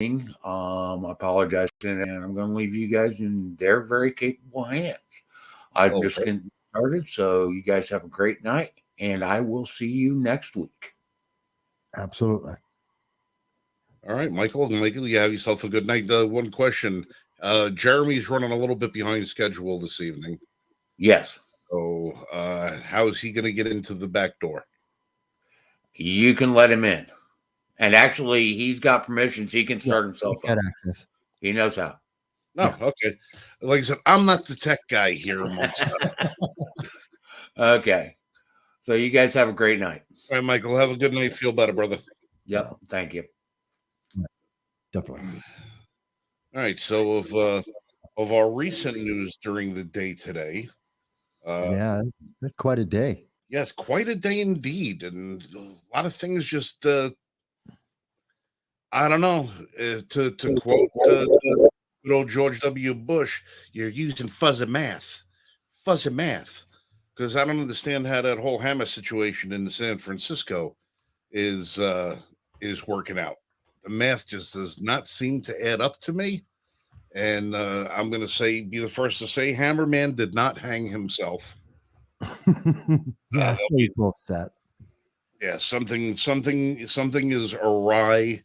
I apologize, and I'm going to leave you guys in their very capable hands. I'm just Okay. getting started, so you guys have a great night, and I will see you next week. Absolutely. All right, Michael. Michael, you have yourself a good night. One question. Jeremy's running a little bit behind schedule this evening. Yes, So how is he going to get into the back door? you can let him in. And actually, he's got permissions. He can start himself He's up. got access. He knows how. No, okay. Like I said, I'm not the tech guy here amongst us. Okay. So you guys have a great night. All right, Michael, have a good night. Feel better, brother. Yep. Thank you. Definitely. All right. So of our recent news during the day today, Yeah, that's quite a day. yes, quite a day indeed, and a lot of things just I don't know. To quote good old George W. Bush, you're using fuzzy math, because I don't understand how that whole hammer situation in San Francisco is working out. The math just does not seem to add up to me. And I'm going to be the first to say, Hammerman did not hang himself. Yeah, so you both set. Yeah, something is awry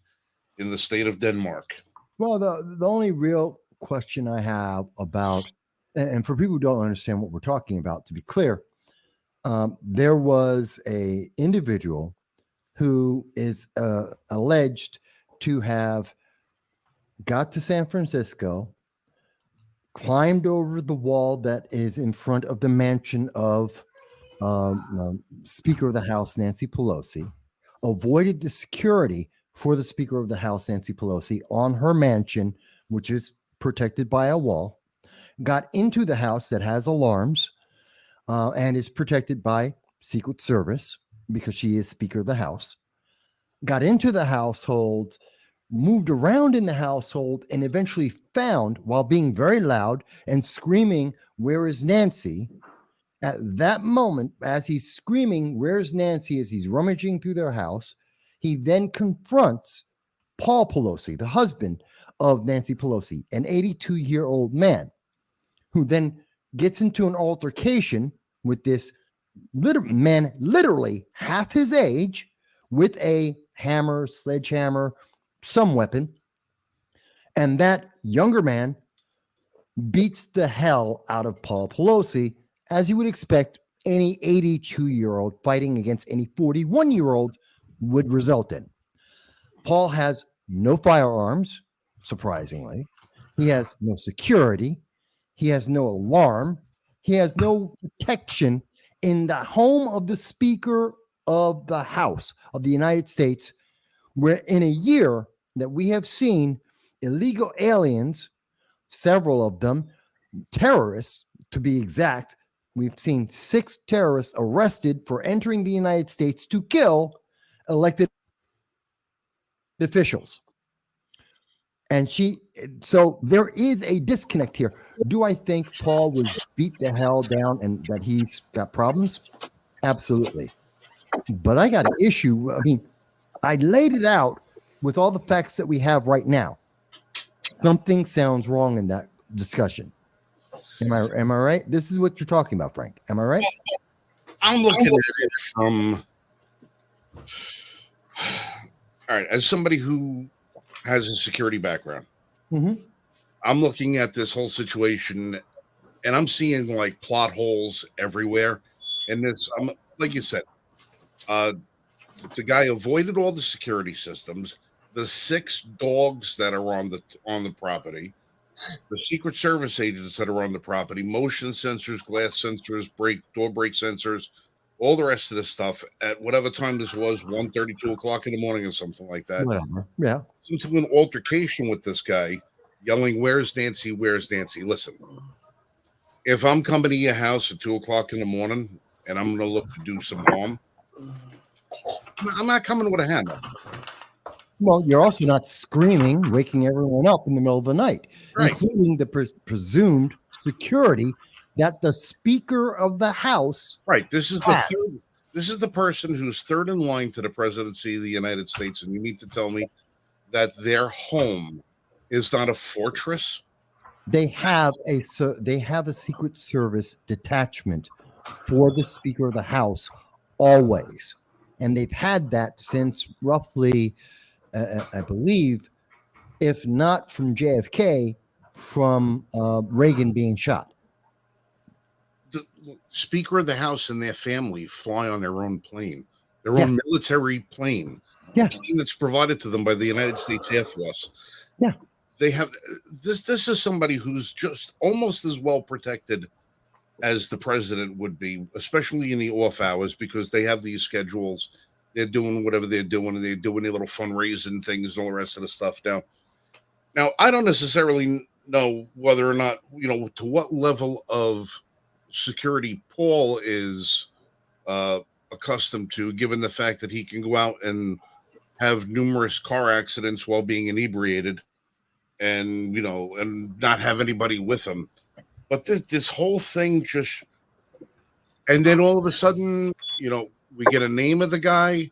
in the state of Denmark. Well, the only real question I have about, and for people who don't understand what we're talking about, to be clear, there was a individual who is alleged to have got to San Francisco, climbed over the wall that is in front of the mansion of Speaker of the House, Nancy Pelosi, avoided the security for the Speaker of the House, Nancy Pelosi, on her mansion, which is protected by a wall, got into the house that has alarms and is protected by Secret Service because she is Speaker of the House, got into the household, moved around in the household, and eventually found, while being very loud and screaming, "Where is Nancy?" At that moment, as he's screaming, "Where's Nancy?" as he's rummaging through their house, he then confronts Paul Pelosi, the husband of Nancy Pelosi, an 82-year-old man, who then gets into an altercation with this man, literally half his age, with a hammer, sledgehammer, some weapon. And that younger man beats the hell out of Paul Pelosi, as you would expect any 82-year-old fighting against any 41-year-old would result in. Paul has no firearms, surprisingly. He has no security. He has no alarm. He has no protection in the home of the Speaker of the House of the United States, where in a year that we have seen illegal aliens, several of them, terrorists to be exact, we've seen 6 terrorists arrested for entering the United States to kill elected officials. And so there is a disconnect here. Do I think Paul was beat the hell down and that he's got problems? Absolutely. But I got an issue. I mean, I laid it out with all the facts that we have right now. Something sounds wrong in that discussion. Am I right? This is what you're talking about, Frank. Am I right? I'm looking at it from all right, as somebody who has a security background. Mm-hmm. I'm looking at this whole situation and I'm seeing like plot holes everywhere. And this, like you said, the guy avoided all the security systems, the 6 dogs that are on the property, the Secret Service agents that are on the property, motion sensors, glass sensors, door brake sensors, all the rest of this stuff at whatever time this was, 1:30, 2 o'clock in the morning or something like that. Whatever. Yeah. Into an altercation with this guy, yelling, "Where's Nancy? Where's Nancy?" Listen, if I'm coming to your house at 2 o'clock in the morning and I'm going to look to do some harm, I'm not coming with a hammer. Well, you're also not screaming, waking everyone up in the middle of the night, Right. including the presumed security that the Speaker of the House. Right. This is the person who's third in line to the presidency of the United States, and you need to tell me that their home is not a fortress? They have a Secret Service detachment for the Speaker of the House always, and they've had that since roughly, I believe, if not from JFK, from Reagan being shot. The Speaker of the House and their family fly on their own plane, their Yeah. own military plane, Yeah. a plane that's provided to them by the United States Air Force. Yeah. They have this. This is somebody who's just almost as well protected as the president would be, especially in the off hours, because they have these schedules. They're doing whatever they're doing, and they're doing their little fundraising things and all the rest of the stuff Now, I don't necessarily know whether or not, to what level of security Paul is accustomed to, given the fact that he can go out and have numerous car accidents while being inebriated and, and not have anybody with him. But this whole thing just, and then all of a sudden, we get a name of the guy,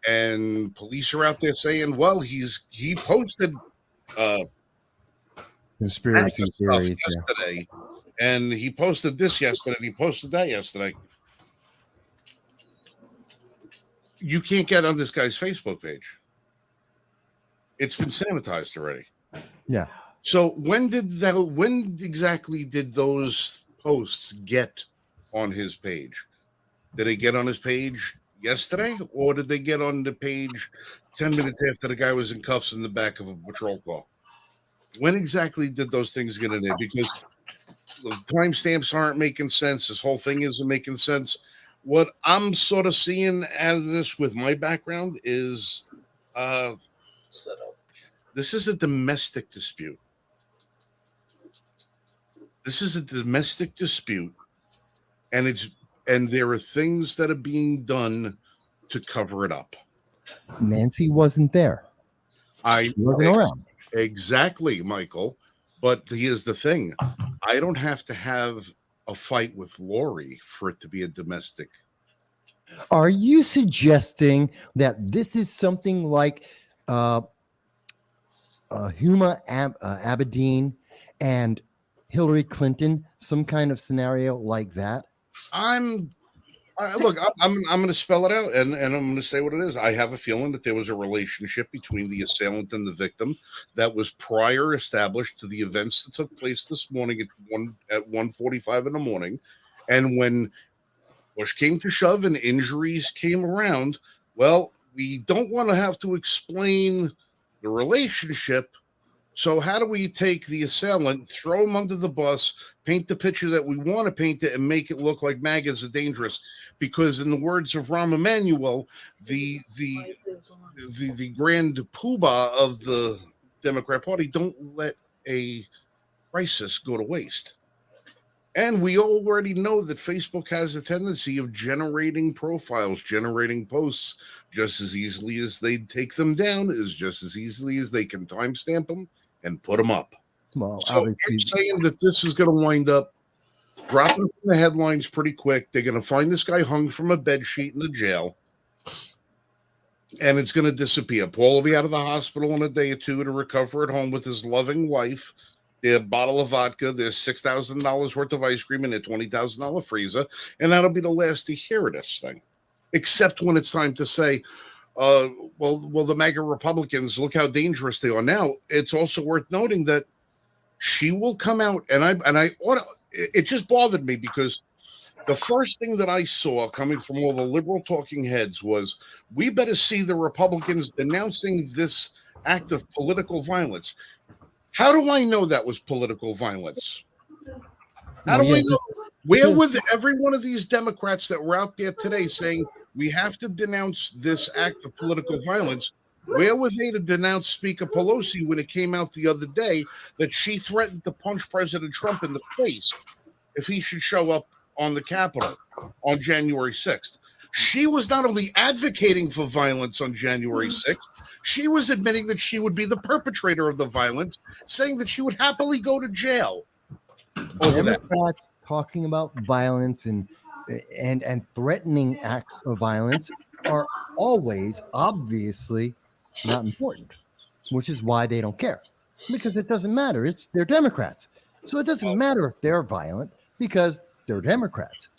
and police are out there saying, well, he posted Conspiracy theories. yesterday, and he posted this yesterday, and he posted that yesterday. You can't get on this guy's Facebook page. It's been sanitized already. Yeah. So when exactly did those posts get on his page? Did they get on his page yesterday, or did they get on the page 10 minutes after the guy was in cuffs in the back of a patrol car? When exactly did those things get in there? Because the timestamps aren't making sense. This whole thing isn't making sense. What I'm sort of seeing out of this with my background is this is a domestic dispute. This is a domestic dispute, and there are things that are being done to cover it up. Nancy wasn't there. She wasn't around. Exactly, Michael. But here's the thing. I don't have to have a fight with Lori for it to be a domestic. Are you suggesting that this is something like Huma Abedin and Hillary Clinton, some kind of scenario like that? I'm going to spell it out, and I'm going to say what it is. I have a feeling that there was a relationship between the assailant and the victim that was prior established to the events that took place this morning at 1:45 in the morning. And when push came to shove and injuries came around, well, we don't want to have to explain the relationship. So how do we take the assailant, throw him under the bus, paint the picture that we want to paint it, and make it look like MAGAs are dangerous? Because in the words of Rahm Emanuel, the grand poobah of the Democrat Party, don't let a crisis go to waste. And we already know that Facebook has a tendency of generating profiles, generating posts just as easily as they take them down, is just as easily as they can timestamp them and put them up. Well, so I'm saying that this is going to wind up dropping from the headlines pretty quick. They're going to find this guy hung from a bed sheet in the jail, and it's going to disappear. Paul will be out of the hospital in a day or two to recover at home with his loving wife, their bottle of vodka, their $6,000 worth of ice cream, and their $20,000 freezer, and that'll be the last to hear of this thing. Except when it's time to say, well, the MAGA Republicans, look how dangerous they are. Now, it's also worth noting that she will come out, it just bothered me because the first thing that I saw coming from all the liberal talking heads was, we better see the Republicans denouncing this act of political violence. How do I know that was political violence? How do I know? Where were every one of these Democrats that were out there today saying we have to denounce this act of political violence? Where were they to denounce Speaker Pelosi when it came out the other day that she threatened to punch President Trump in the face if he should show up on the Capitol on January 6th? She was not only advocating for violence on January 6th, she was admitting that she would be the perpetrator of the violence, saying that she would happily go to jail over that. Democrats talking about violence and threatening acts of violence are always obviously not important. which is why they don't care, because it doesn't matter. They're Democrats. So it doesn't matter if they're violent because they're Democrats.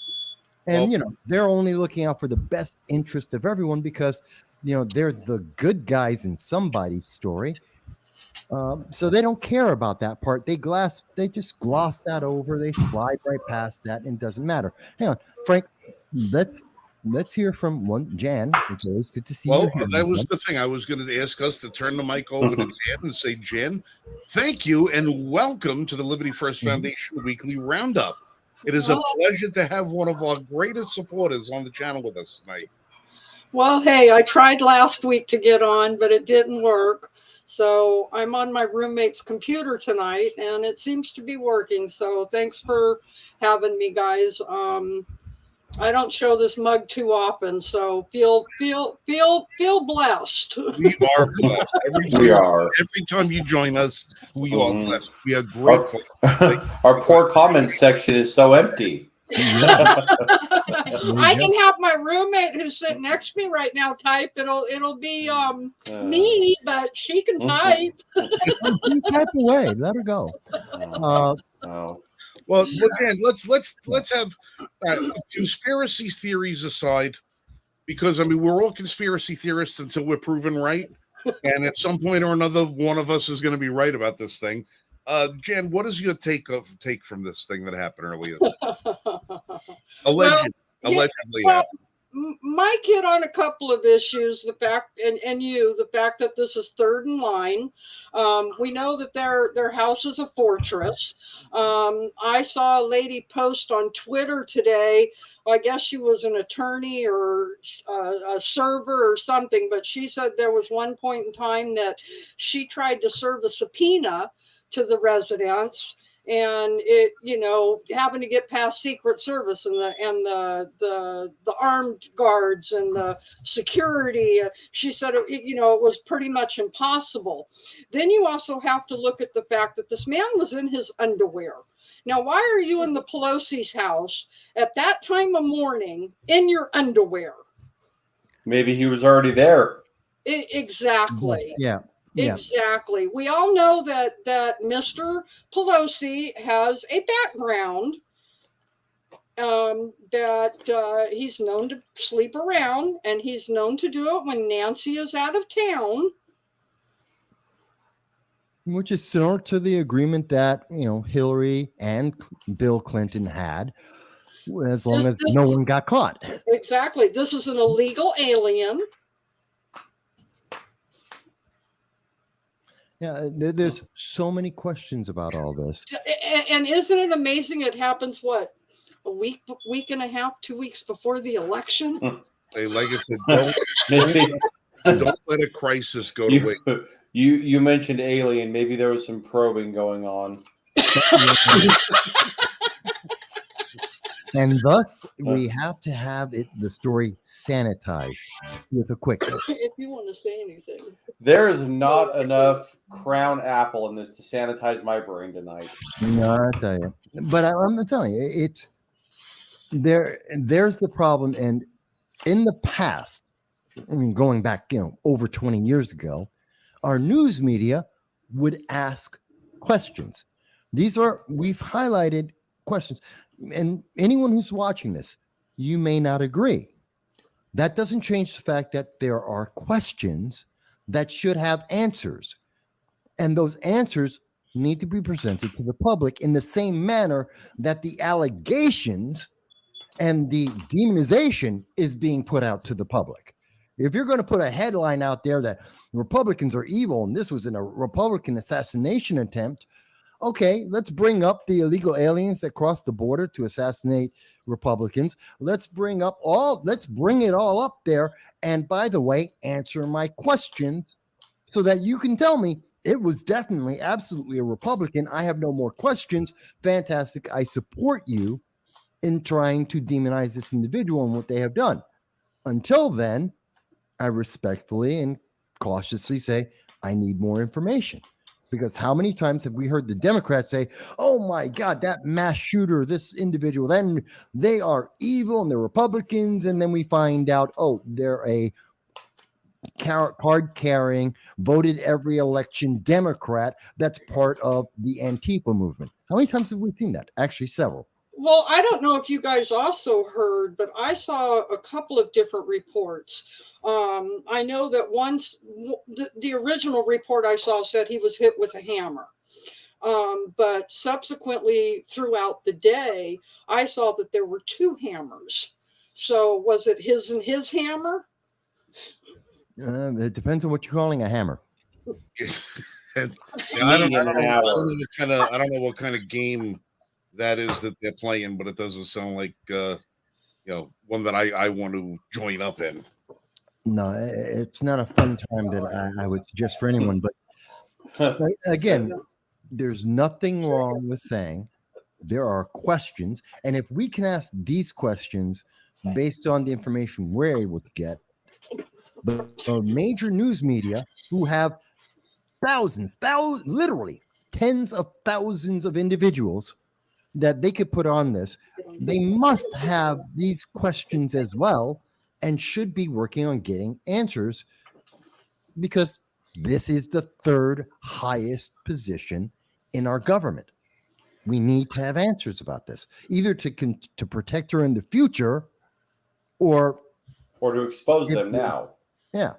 And, they're only looking out for the best interest of everyone because, they're the good guys in somebody's story. So they don't care about that part. They just gloss that over. They slide right past that and it doesn't matter. Hang on, Frank, let's hear from Jan. It's always good to see you. Well, that was the thing. I was going to ask us to turn the mic over to Jan and say, Jan, thank you and welcome to the Liberty First Foundation Weekly Roundup. It is a pleasure to have one of our greatest supporters on the channel with us tonight. Well, hey, I tried last week to get on, but it didn't work. So I'm on my roommate's computer tonight, and it seems to be working. So thanks for having me, guys. I don't show this mug too often, so feel blessed. We are blessed. Every time you join us, we are blessed. We are grateful. Our poor comment section is so empty. I can have my roommate who's sitting next to me right now type. It'll be me, but she can type. You type away. Let her go. Well, again, let's have conspiracy theories aside, because we're all conspiracy theorists until we're proven right, and at some point or another, one of us is going to be right about this thing. Jan, what is your take from this thing that happened earlier? Allegedly. Well, Mike hit on a couple of issues. The fact, the fact that this is third in line. We know that their house is a fortress. I saw a lady post on Twitter today. I guess she was an attorney or a server or something, but she said there was one point in time that she tried to serve a subpoena to the residents, and it, having to get past Secret Service and the armed guards and the security. She said, it was pretty much impossible. Then you also have to look at the fact that this man was in his underwear. Now, why are you in the Pelosi's house at that time of morning in your underwear? Maybe he was already there. Exactly. Yes, yeah. Exactly. We all know that Mr. Pelosi has a background that he's known to sleep around, and he's known to do it when Nancy is out of town. Which is similar to the agreement that, Hillary and Bill Clinton had, as long as no one got caught. Exactly. This is an illegal alien. Yeah, there's so many questions about all this. And isn't it amazing? It happens, a week and a half, 2 weeks before the election? Hey, like I said, don't let a crisis go to waste. You mentioned alien. Maybe there was some probing going on. And thus, we have to have the story sanitized with a quickness. If you want to say anything. There is not enough crown apple in this to sanitize my brain tonight. No, I tell you. But I'm telling you, it's there's the problem. And in the past, going back, over 20 years ago, our news media would ask questions. We've highlighted questions. And anyone who's watching this, you may not agree. That doesn't change the fact that there are questions that should have answers. And those answers need to be presented to the public in the same manner that the allegations and the demonization is being put out to the public. If you're going to put a headline out there that Republicans are evil and this was a Republican assassination attempt, okay, let's bring up the illegal aliens that crossed the border to assassinate Republicans. Let's bring it all up there. And by the way, answer my questions so that you can tell me it was definitely, absolutely a Republican. I have no more questions. Fantastic. I support you in trying to demonize this individual and what they have done. Until then, I respectfully and cautiously say, I need more information. Because how many times have we heard the Democrats say, oh my God, that mass shooter, this individual, then they are evil and they're Republicans. And then we find out, oh, they're a card carrying, voted every election Democrat that's part of the Antifa movement. How many times have we seen that? Actually, several. Well, I don't know if you guys also heard, but I saw a couple of different reports. I know that once the original report I saw said he was hit with a hammer. But subsequently, throughout the day, I saw that there were 2 hammers. So was it his and his hammer? It depends on what you're calling a hammer. And, I don't Median hour. I don't know what kind of game that is that they're playing, but it doesn't sound like one that I want to join up in. No, it's not a fun time that I would suggest for anyone. But again, there's nothing wrong with saying there are questions, and if we can ask these questions based on the information we're able to get, the major news media who have thousands, literally tens of thousands of individuals that they could put on this, they must have these questions as well and should be working on getting answers, because this is the 3rd highest position in our government. We need to have answers about this, either to protect her in the future or to expose them now. Yeah.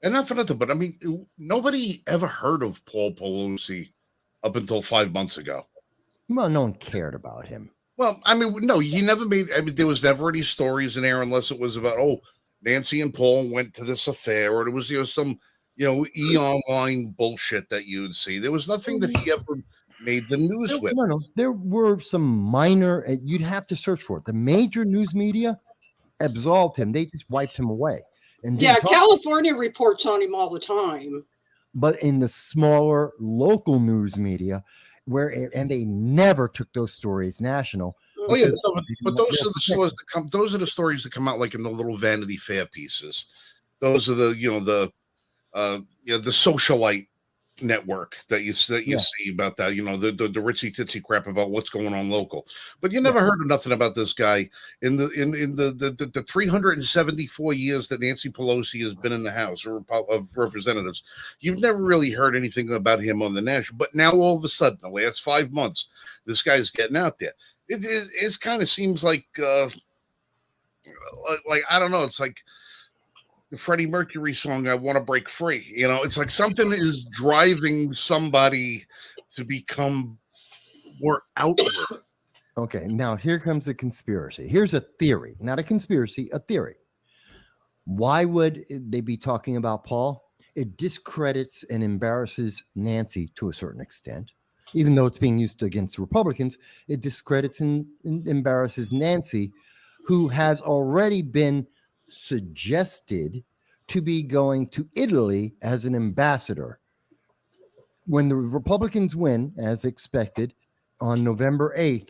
And not for nothing, but I mean, nobody ever heard of Paul Pelosi up until 5 months ago. Well, no one cared about him. Well, I mean, no, he never made. I mean, there was never any stories in there unless it was about Nancy and Paul went to this affair, or there was some e-online bullshit that you'd see. There was nothing that he ever made the news with. No, there were some minor. You'd have to search for it. The major news media absolved him. They just wiped him away. And California reports on him all the time. But in the smaller local news media, and they never took those stories national. Oh yeah, but those are the stories that come. Those are the stories that come out like in the little Vanity Fair pieces. Those are the socialite network that you see about that. The ritzy titsy crap about what's going on local. But you never heard of nothing about this guy in the 374 years that Nancy Pelosi has been in the House of Representatives. You've never really heard anything about him on the national. But now all of a sudden, the last 5 months, this guy's getting out there. It kind of seems like I don't know. It's like the Freddie Mercury song, I Want to Break Free. It's like something is driving somebody to become more outward. Okay, now here comes a conspiracy. Here's a theory, not a conspiracy, a theory. Why would they be talking about Paul? It discredits and embarrasses Nancy to a certain extent. Even though it's being used against Republicans, it discredits and embarrasses Nancy, who has already been suggested to be going to Italy as an ambassador. When the Republicans win, as expected, on November 8th,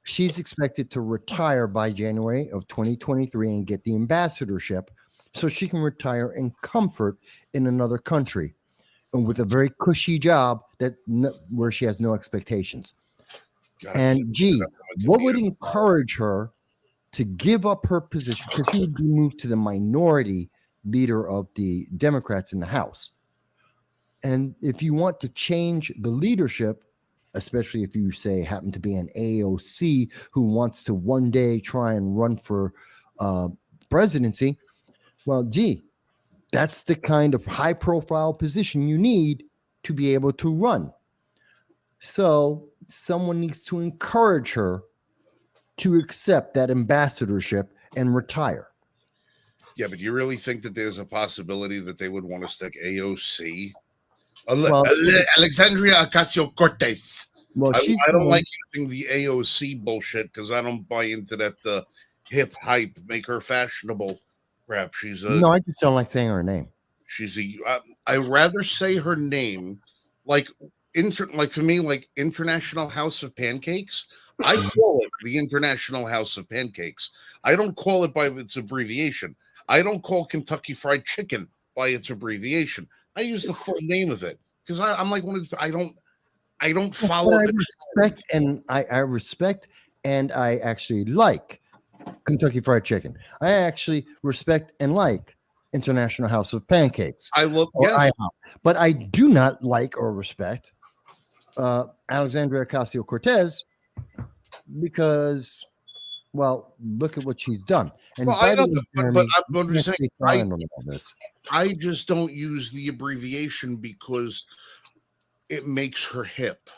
she's expected to retire by January of 2023 and get the ambassadorship so she can retire in comfort in another country and with a very cushy job where she has no expectations. And what would encourage her to give up her position, because she would be moved to the minority leader of the Democrats in the House. And if you want to change the leadership, especially if you say happen to be an AOC who wants to one day try and run for presidency, well, that's the kind of high profile position you need to be able to run. So someone needs to encourage her to accept that ambassadorship and retire. Yeah, but you really think that there's a possibility that they would want to stick AOC? Alexandria Ocasio-Cortez. Well, I don't like using the AOC bullshit because I don't buy into that hip hype, make her fashionable crap. No, I just don't like saying her name. I rather say her name like for me, like International House of Pancakes. I call it the International House of Pancakes. I don't call it by its abbreviation. I don't call Kentucky Fried Chicken by its abbreviation. I use the full name of it because I'm like I don't follow. I respect and I actually like Kentucky Fried Chicken. I actually respect and like International House of Pancakes. I love or yes. IHOP. But I do not like or respect Alexandria Ocasio-Cortez because, well, look at what she's done. And Well, by I the know way, that, Jeremy, I'm you can't saying stay silent on all this. I just don't use the abbreviation because it makes her hip.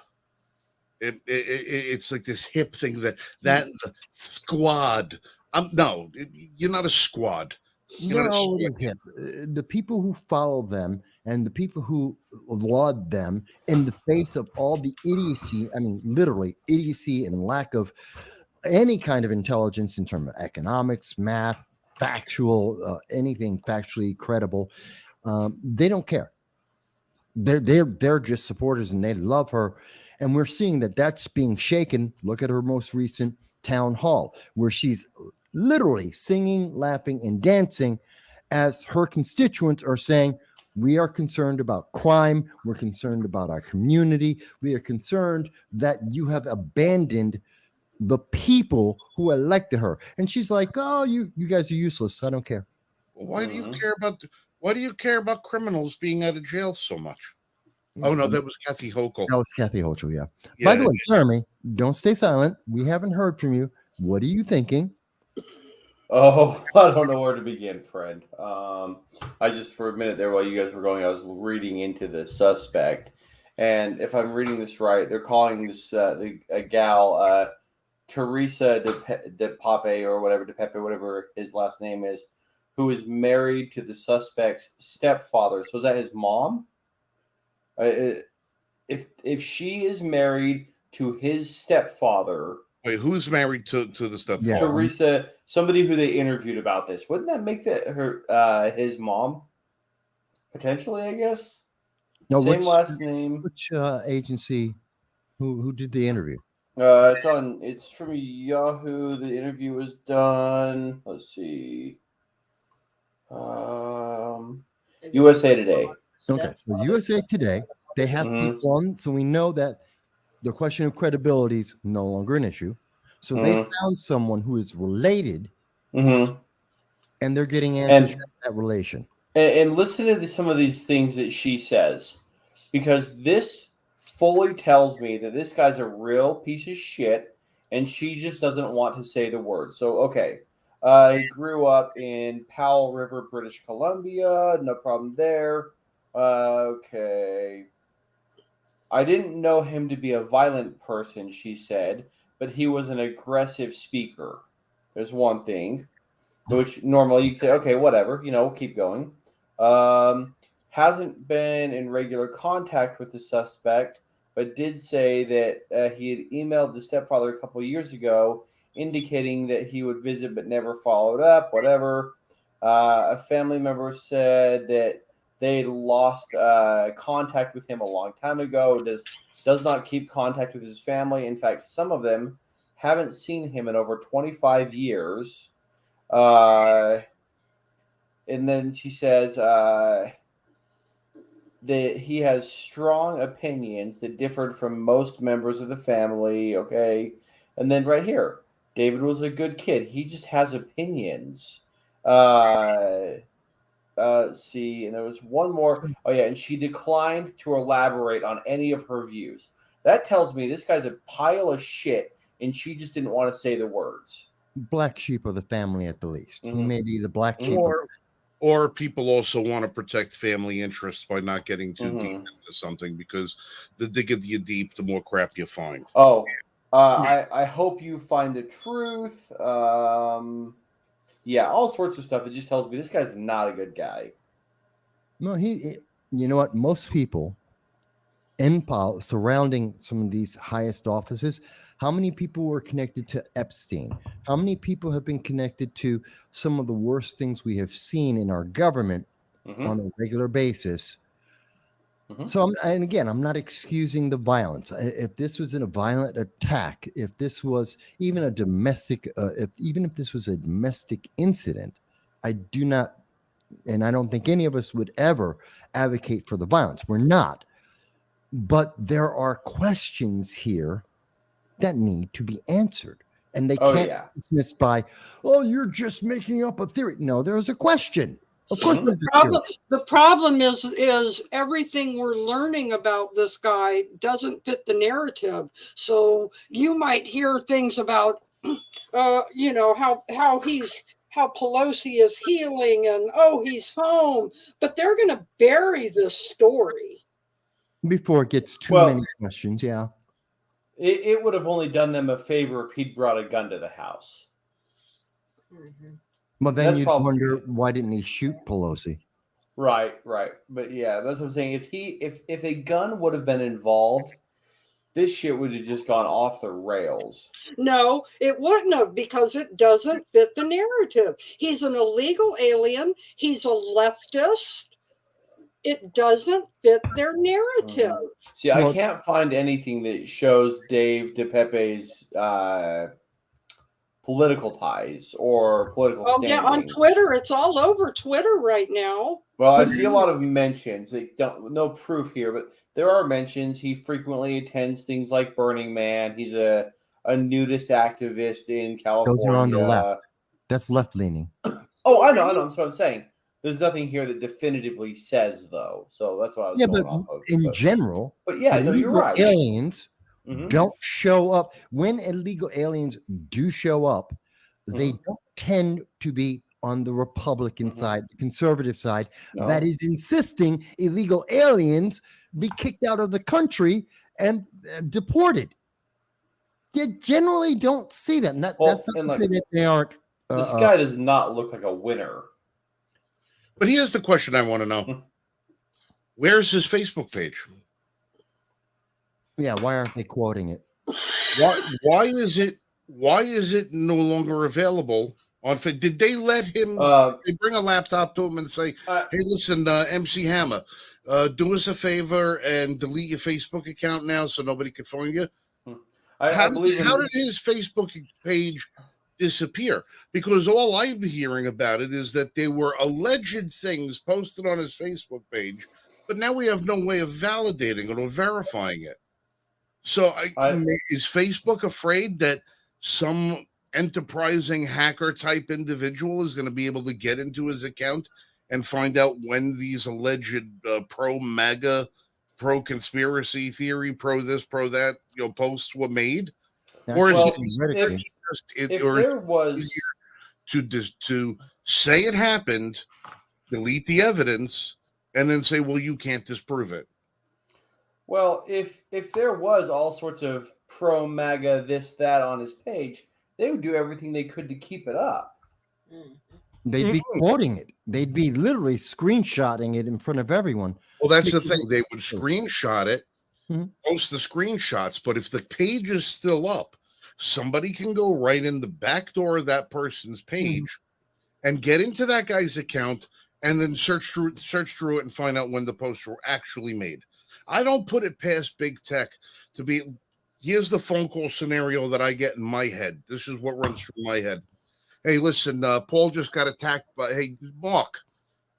It's like this hip thing that the squad. No, you're not a squad. You're not a No, it squad. is hip. The people who follow them and the people who laud them in the face of all the idiocy, I mean, literally idiocy and lack of any kind of intelligence in terms of economics, math, factual, anything factually credible, they don't care. They're just supporters and they love her, and we're seeing that that's being shaken. Look at her most recent town hall where she's literally singing, laughing, and dancing as her constituents are saying, we are concerned about crime. We're concerned about our community. We are concerned that you have abandoned the people who elected her. And she's like, oh, you guys are useless. I don't care. Why do you care about criminals being out of jail so much? Oh no, that was Kathy Hochul. That was Kathy Hochul, yeah. By the way, Jeremy, don't stay silent. We haven't heard from you. What are you thinking? Oh, I don't know where to begin, friend. I just, for a minute there, while you guys were going, I was reading into the suspect, and if I'm reading this right, they're calling this a gal Teresa de Pape or whatever, de Pepe, whatever his last name is, who is married to the suspect's stepfather. So is that his mom? If she is married to his stepfather. Wait, who's married to the stepfather? Yeah. Teresa, somebody who they interviewed about this. Wouldn't that make that her his mom? Potentially, I guess. No, Same last name. Which agency? Who did the interview? It's from Yahoo. The interview was done. Let's see. USA Today. Okay, so USA Today, they have people on, so we know that the question of credibility is no longer an issue. So they found someone who is related, and they're getting answers to that relation. And listen to some of these things that she says, because this fully tells me that this guy's a real piece of shit, and she just doesn't want to say the word. So, okay. He grew up in Powell River, British Columbia. No problem there. Okay. I didn't know him to be a violent person, she said, but he was an aggressive speaker. There's one thing, which normally you'd say, okay, whatever, keep going. Hasn't been in regular contact with the suspect, but did say that he had emailed the stepfather a couple of years ago indicating that he would visit but never followed up, whatever. A family member said that they lost contact with him a long time ago, does not keep contact with his family. In fact, some of them haven't seen him in over 25 years. And then she says that he has strong opinions that differed from most members of the family. Okay. And then right here, David was a good kid. He just has opinions. See, and there was one more. Oh, yeah, and she declined to elaborate on any of her views. That tells me this guy's a pile of shit, and she just didn't want to say the words. Black sheep of the family, at the least. He may be the black sheep. Or people also want to protect family interests by not getting too deep into something, because the digger you deep, the more crap you find. Oh, I hope you find the truth. Yeah, all sorts of stuff. It just tells me this guy's not a good guy. No, you know what? Most people surrounding some of these highest offices, how many people were connected to Epstein? How many people have been connected to some of the worst things we have seen in our government on a regular basis? So, I'm not excusing the violence. If this was a violent attack, if this was even a domestic, if this was a domestic incident, I do not, and I don't think any of us would ever advocate for the violence. We're not. But there are questions here that need to be answered. And they can't be dismissed by, oh, you're just making up a theory. No, there's a question. Of course, The it's problem, the problem is everything we're learning about this guy doesn't fit the narrative. So you might hear things about, you know, how Pelosi is healing and he's home, but they're going to bury this story before it gets too Well- many questions. Yeah. It would have only done them a favor if he'd brought a gun to the house. Well, then That's you'd probably wonder it. why didn't he shoot Pelosi? Right. But yeah, that's what I'm saying. If a gun would have been involved, this shit would have just gone off the rails. No, it wouldn't have, because it doesn't fit the narrative. He's an illegal alien. He's a leftist. It doesn't fit their narrative. See, I can't find anything that shows Dave DePepe's political ties or political Oh, standings. yeah, on Twitter. It's all over Twitter right now. Well, I see a lot of mentions. They don't, no proof here, but there are mentions. He frequently attends things like Burning Man. He's a nudist activist in California. Those are on the left. That's left leaning. Oh, I know. That's what I'm saying. There's nothing here that definitively says, though. So that's what I was going but off of. in general, but yeah, no, you're illegal right. aliens Mhm. don't show up. When illegal aliens do show up, they don't tend to be on the Republican side, the conservative side, No. that is insisting illegal aliens be kicked out of the country and deported. You generally don't see that. And that's not and to say that they aren't. This guy does not look like a winner. But here's the question I want to know. Where's his Facebook page? Yeah, why aren't they quoting it? Why is it no longer available on? Did they let him? They bring a laptop to him and say, "Hey, listen, MC Hammer, do us a favor and delete your Facebook account now, so nobody can find you." How did his Facebook page disappear? Because all I'm hearing about it is that there were alleged things posted on his Facebook page, but now we have no way of validating it or verifying it. So is Facebook afraid that some enterprising hacker type individual is going to be able to get into his account and find out when these alleged pro-MAGA, pro-conspiracy theory, pro-this, pro-that, posts were made? Or is to say it happened, delete the evidence, and then say, well, you can't disprove it? Well, if there was all sorts of pro-MAGA this, that on his page, they would do everything they could to keep it up. They'd be quoting it. They'd be literally screenshotting it in front of everyone. Well, that's the thing. They would screenshot it, post the screenshots, but if the page is still up, somebody can go right in the back door of that person's page and get into that guy's account and then search through it and find out when the posts were actually made. I don't put it past big tech to be. Here's the phone call scenario that I get in my head. This is what runs through my head. Hey, listen, Paul just got attacked by. Hey, Mark,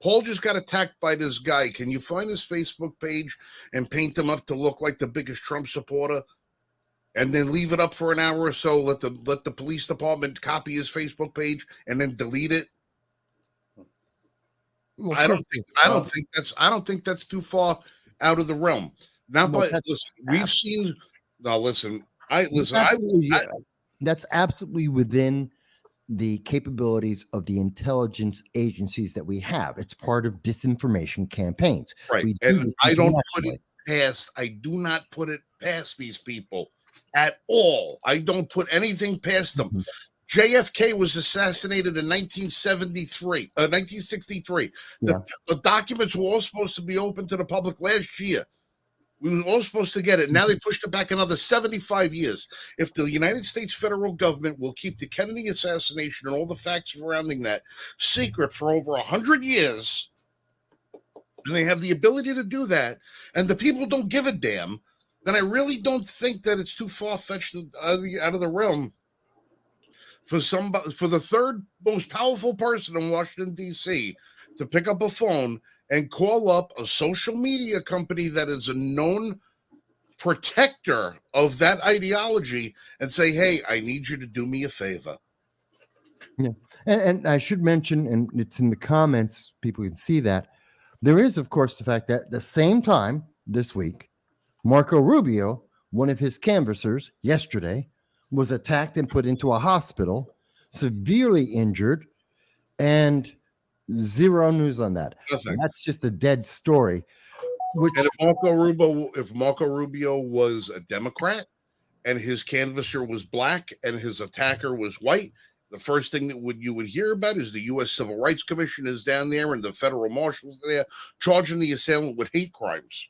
Paul just got attacked by this guy. Can you find his Facebook page and paint him up to look like the biggest Trump supporter, and then leave it up for an hour or so? Let the police department copy his Facebook page and then delete it. Well, I don't think that's too far out of the realm. Now, but we've seen. Now, listen. That's absolutely within the capabilities of the intelligence agencies that we have. It's part of disinformation campaigns. Right. And I do not put it past these people at all. I don't put anything past them. JFK was assassinated in 1963. The documents were all supposed to be open to the public last year. We were all supposed to get it. Now they pushed it back another 75 years. If the United States federal government will keep the Kennedy assassination and all the facts surrounding that secret for over 100 years, and they have the ability to do that, and the people don't give a damn, then I really don't think that it's too far-fetched out of the realm for the third most powerful person in Washington, D.C. to pick up a phone and call up a social media company that is a known protector of that ideology and say, hey, I need you to do me a favor. Yeah. And I should mention, and it's in the comments, people can see that there is, of course, the fact that at the same time this week, Marco Rubio, one of his canvassers yesterday, was attacked and put into a hospital, severely injured, and zero news on that. Nothing. That's just a dead story. Which And if Marco Rubio was a Democrat and his canvasser was black and his attacker was white, the first thing that you would hear about is the U.S. Civil Rights Commission is down there and the federal marshals there charging the assailant with hate crimes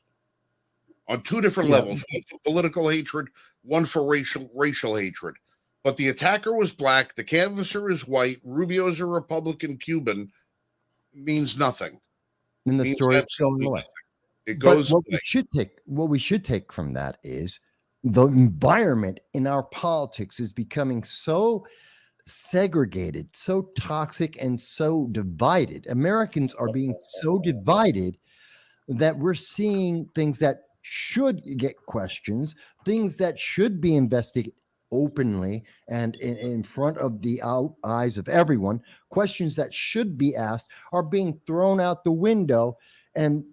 on two different levels: one for political hatred, one for racial hatred. But the attacker was black, the canvasser is white, Rubio is a Republican Cuban, means nothing. in the story is going away. It goes. But what we should take from that is the environment in our politics is becoming so segregated, so toxic, and so divided. Americans are being so divided that we're seeing things that should get questions, things that should be investigated openly and in front of the eyes of everyone. Questions that should be asked are being thrown out the window, and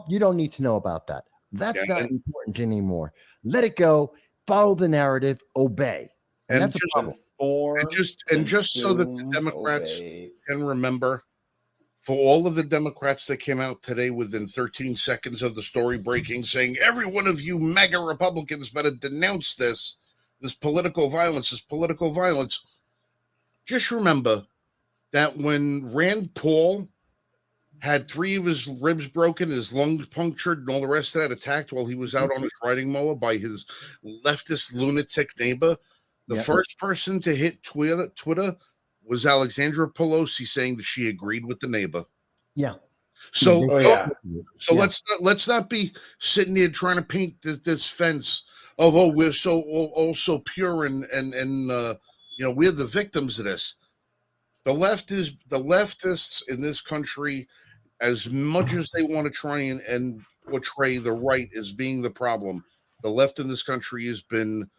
you don't need to know about that. That's not important anymore. Let it go. Follow the narrative. Obey. And that's a problem. And just so that the Democrats can remember, for all of the Democrats that came out today within 13 seconds of the story breaking, saying every one of you MAGA Republicans better denounce this political violence. Just remember that when Rand Paul had 3 of his ribs broken, his lungs punctured, and all the rest of that attacked while he was out on his riding mower by his leftist lunatic neighbor, the first person to hit Twitter was Alexandra Pelosi, saying that she agreed with the neighbor. Yeah. So let's not be sitting here trying to paint this fence of we're so pure and we're the victims of this. The leftists in this country, as much as they want to try and portray the right as being the problem, the left in this country has been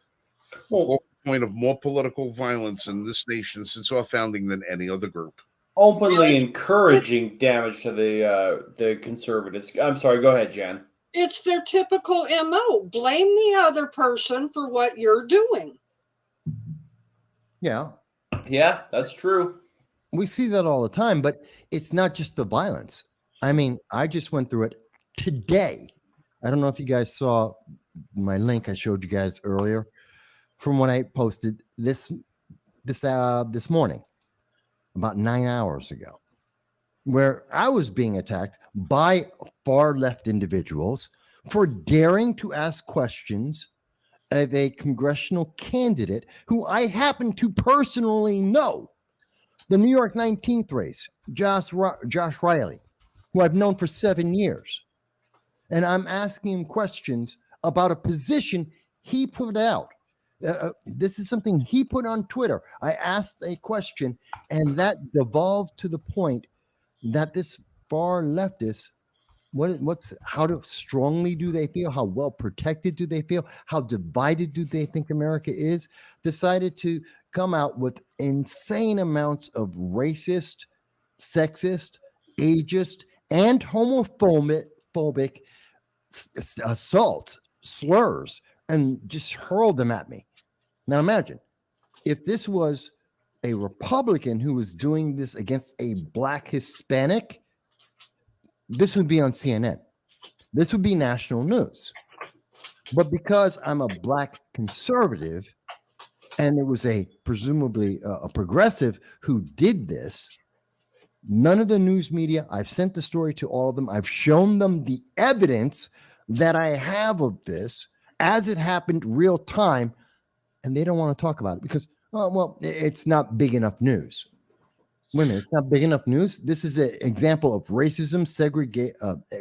the point of more political violence in this nation since our founding than any other group. Openly encouraging damage to the conservatives. I'm sorry, go ahead, Jan. It's their typical MO. Blame the other person for what you're doing. Yeah. Yeah, that's true. We see that all the time, but it's not just the violence. I mean, I just went through it today. I don't know if you guys saw my link I showed you guys earlier from when I posted this morning, about 9 hours ago, where I was being attacked by far left individuals for daring to ask questions of a congressional candidate who I happen to personally know. The New York 19th race, Josh Riley, who I've known for 7 years. And I'm asking him questions about a position he put out. This is something he put on Twitter. I asked a question, and that devolved to the point that this far leftist, how strongly do they feel? How well protected do they feel? How divided do they think America is? Decided to come out with insane amounts of racist, sexist, ageist, and homophobic assaults, slurs, and just hurl them at me. Now imagine if this was a Republican who was doing this against a black Hispanic, this would be on CNN. This would be national news. But because I'm a black conservative and it was presumably a progressive who did this, none of the news media, I've sent the story to all of them. I've shown them the evidence that I have of this as it happened real time, and they don't want to talk about it because, it's not big enough news. Wait a minute, it's not big enough news. This is an example of racism,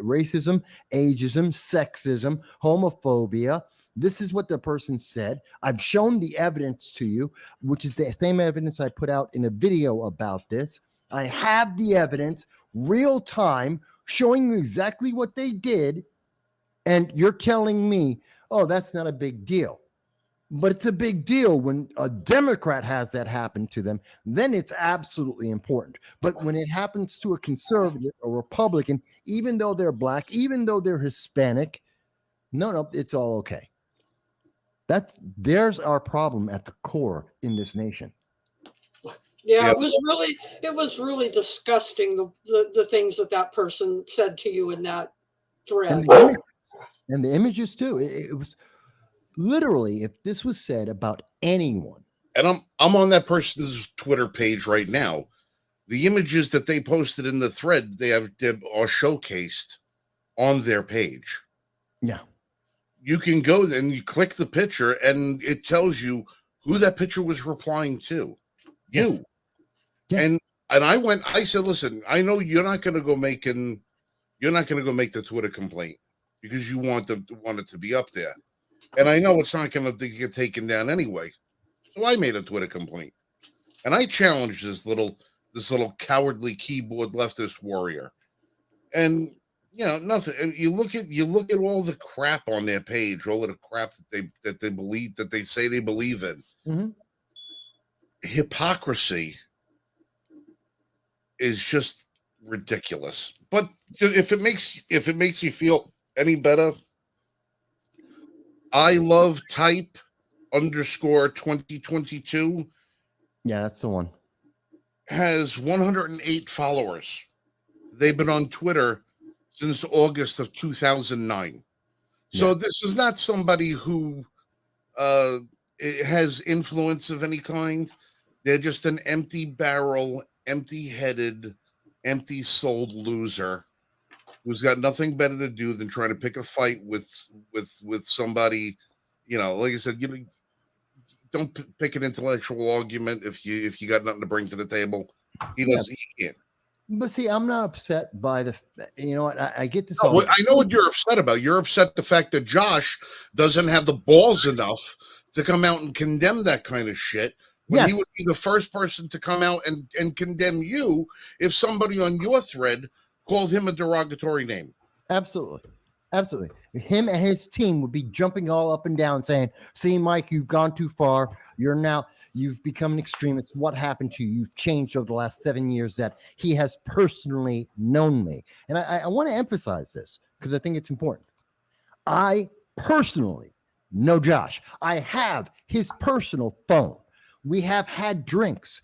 racism, ageism, sexism, homophobia. This is what the person said. I've shown the evidence to you, which is the same evidence I put out in a video about this. I have the evidence, real time, showing you exactly what they did. And you're telling me, oh, that's not a big deal. But it's a big deal when a Democrat has that happen to them. Then it's absolutely important. But when it happens to a conservative, a Republican, even though they're black, even though they're Hispanic, no, it's all okay. There's our problem at the core in this nation. Yeah, Yeah. it was really disgusting the things that person said to you in that thread. And the images too. It was literally, if this was said about anyone. And I'm on that person's Twitter page right now. The images that they posted in the thread, they are showcased on their page. Yeah. You can go and you click the picture and it tells you who that picture was replying to. You. Yeah. And I said, listen, I know you're not going to go make the Twitter complaint because you want it to be up there. And I know it's not going to get taken down anyway. So I made a Twitter complaint. And I challenged this little cowardly keyboard leftist warrior. And nothing. And you look at all the crap on their page, all of the crap that they say they believe in. Mm-hmm. Hypocrisy is just ridiculous. But if it makes you feel any better, I love type _2022. Yeah, that's the one. Has 108 followers. They've been on Twitter since August of 2009. So this is not somebody who has influence of any kind. They're just an empty barrel, empty-headed, empty-souled loser who's got nothing better to do than trying to pick a fight with somebody. Like I said, don't pick an intellectual argument if you got nothing to bring to the table. He can't. But see, I'm not upset by what I get this. I know what you're upset about. You're upset the fact that Josh doesn't have the balls enough to come out and condemn that kind of shit. When he would be the first person to come out and condemn you if somebody on your thread called him a derogatory name. Absolutely. Him and his team would be jumping all up and down saying, see, Mike, you've gone too far. You've become an extremist. What happened to you? You've changed over the last 7 years. That he has personally known me. And I want to emphasize this because I think it's important. I personally know Josh. I have his personal phone. We have had drinks.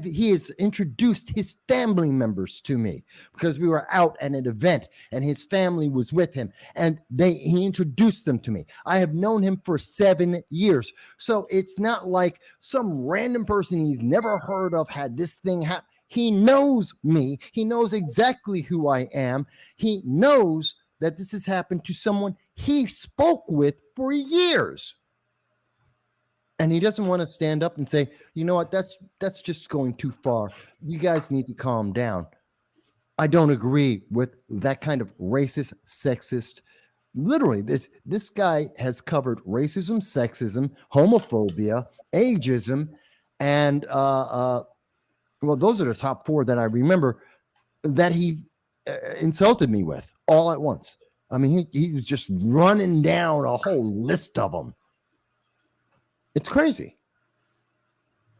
He has introduced his family members to me because we were out at an event and his family was with him and he introduced them to me. I have known him for 7 years. So it's not like some random person he's never heard of had this thing happen. He knows me. He knows exactly who I am. He knows that this has happened to someone he spoke with for years. And he doesn't want to stand up and say, you know what, that's just going too far. You guys need to calm down. I don't agree with that kind of racist, sexist. Literally, this guy has covered racism, sexism, homophobia, ageism, and those are the top 4 that I remember that he insulted me with all at once. I mean, he was just running down a whole list of them. It's crazy.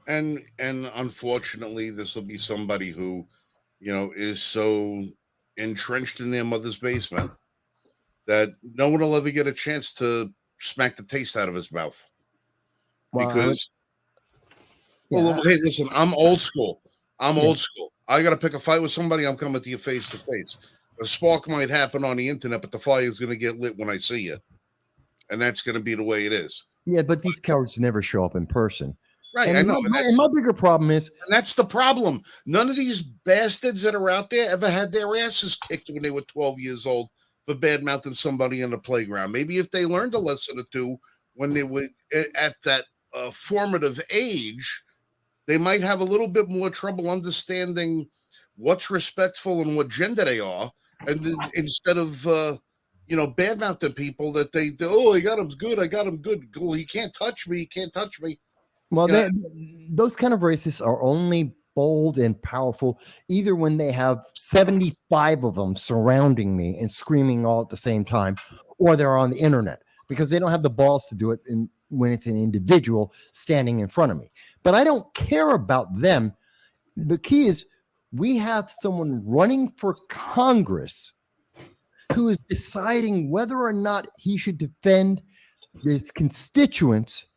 And unfortunately, this will be somebody who, is so entrenched in their mother's basement that no one will ever get a chance to smack the taste out of his mouth. Because, hey, listen, I'm old school. Old school. I got to pick a fight with somebody, I'm coming to you face to face. A spark might happen on the internet, but the fire is going to get lit when I see you. And that's going to be the way it is. Yeah, but these cowards never show up in person. Right, and I know. And my bigger problem is... And that's the problem. None of these bastards that are out there ever had their asses kicked when they were 12 years old for bad-mouthing somebody in the playground. Maybe if they learned a lesson or two when they were at that formative age, they might have a little bit more trouble understanding what's respectful and what gender they are. And then, instead of... bad-mouthing people that I got him good. Cool. He can't touch me. Well, those kind of racists are only bold and powerful either when they have 75 of them surrounding me and screaming all at the same time, or they're on the internet because they don't have the balls to do it in when it's an individual standing in front of me. But I don't care about them. The key is we have someone running for Congress who is deciding whether or not he should defend his constituents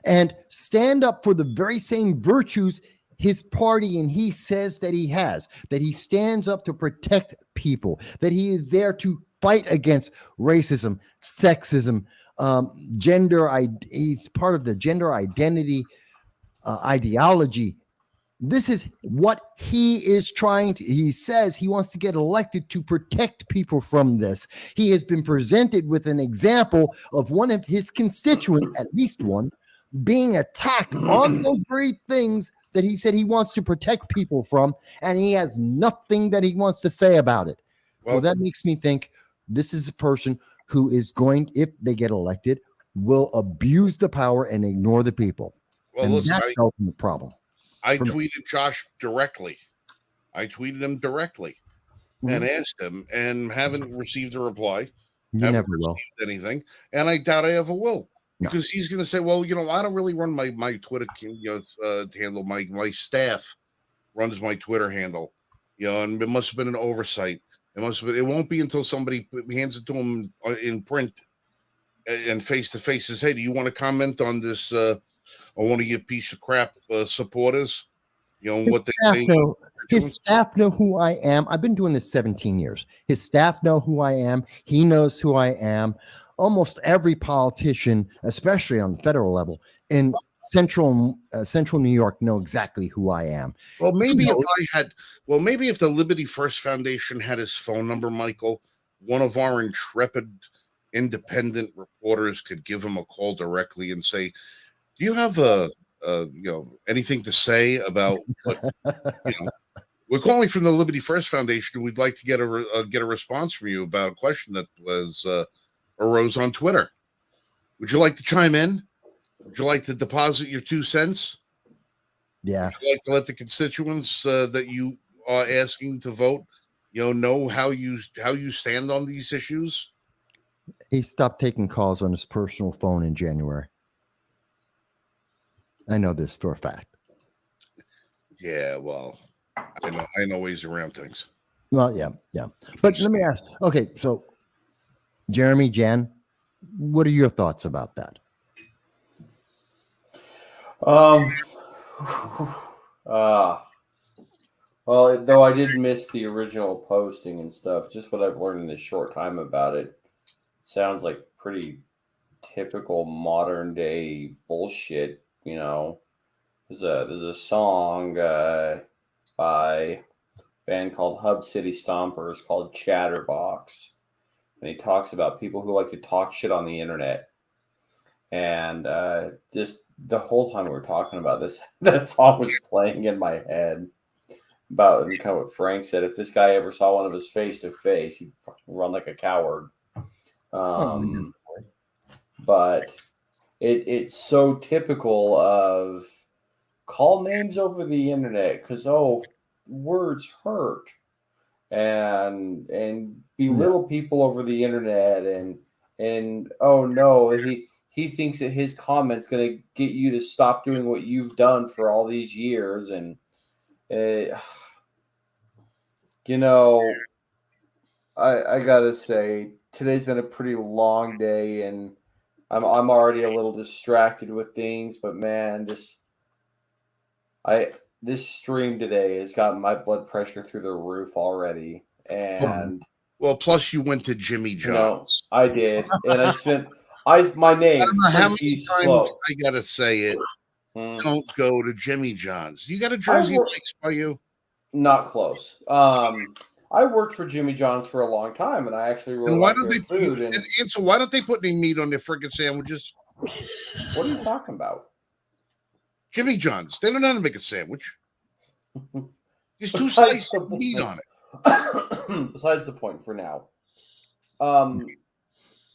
and stand up for the very same virtues his party and he says that he has, that he stands up to protect people, that he is there to fight against racism, sexism, he's part of the gender identity ideology. This is what he is trying to, he says he wants to get elected to protect people from this. He has been presented with an example of one of his constituents, at least one, being attacked on those very things that he said he wants to protect people from, and he has nothing that he wants to say about it. Well, that makes me think this is a person who is going, if they get elected, will abuse the power and ignore the people. Well, and listen, that's the ultimate problem. I tweeted Josh directly. I tweeted him directly and asked him, and haven't received a reply. You never will. Anything, and I doubt I ever will, No. because he's going to say, "Well, I don't really run my Twitter handle. My staff runs my Twitter handle, and it must have been an oversight. It must have been. It won't be until somebody hands it to him in print and face to face says, "Hey, do you want to comment on this?" Or one of your piece of crap supporters, what they say. His staff know who I am. I've been doing this 17 years. His staff know who I am. He knows who I am. Almost every politician, especially on the federal level, in central New York, know exactly who I am. Well, maybe if the Liberty First Foundation had his phone number, Michael, one of our intrepid independent reporters could give him a call directly and say, do you have anything to say about what we're calling from the Liberty First Foundation? We'd like to get a response from you about a question that was arose on Twitter. Would you like to chime in? Would you like to deposit your 2 cents? Yeah. Would you like to let the constituents that you are asking to vote, know how you stand on these issues? He stopped taking calls on his personal phone in January. I know this for a fact. Yeah, well, I know ways around things. Well, yeah. But let me ask. Okay, so Jeremy, Jan, what are your thoughts about that? Well, though I did miss the original posting and stuff, just what I've learned in this short time about it, sounds like pretty typical modern day bullshit. There's a song by a band called Hub City Stompers called Chatterbox, and he talks about people who like to talk shit on the internet. And just the whole time we were talking about this, that song was playing in my head about kind of what Frank said. If this guy ever saw one of us face to face, he'd fucking run like a coward. But it's so typical of call names over the internet because words hurt, and belittle people over the internet, and oh no, he thinks that his comment's going to get you to stop doing what you've done for all these years, and I gotta say today's been a pretty long day, and I'm already a little distracted with things, but man, this stream today has got my blood pressure through the roof already. And well, plus you went to Jimmy John's. I did, and my name. I don't know how many times I gotta say it. Don't go to Jimmy John's. You got a Jersey Mike's by you? Not close. I worked for Jimmy John's for a long time, and I actually really like their food. And so why don't they put any meat on their freaking sandwiches? What are you talking about? Jimmy John's. They don't know how to make a sandwich. There's 2 slices of meat on it. Besides the point for now.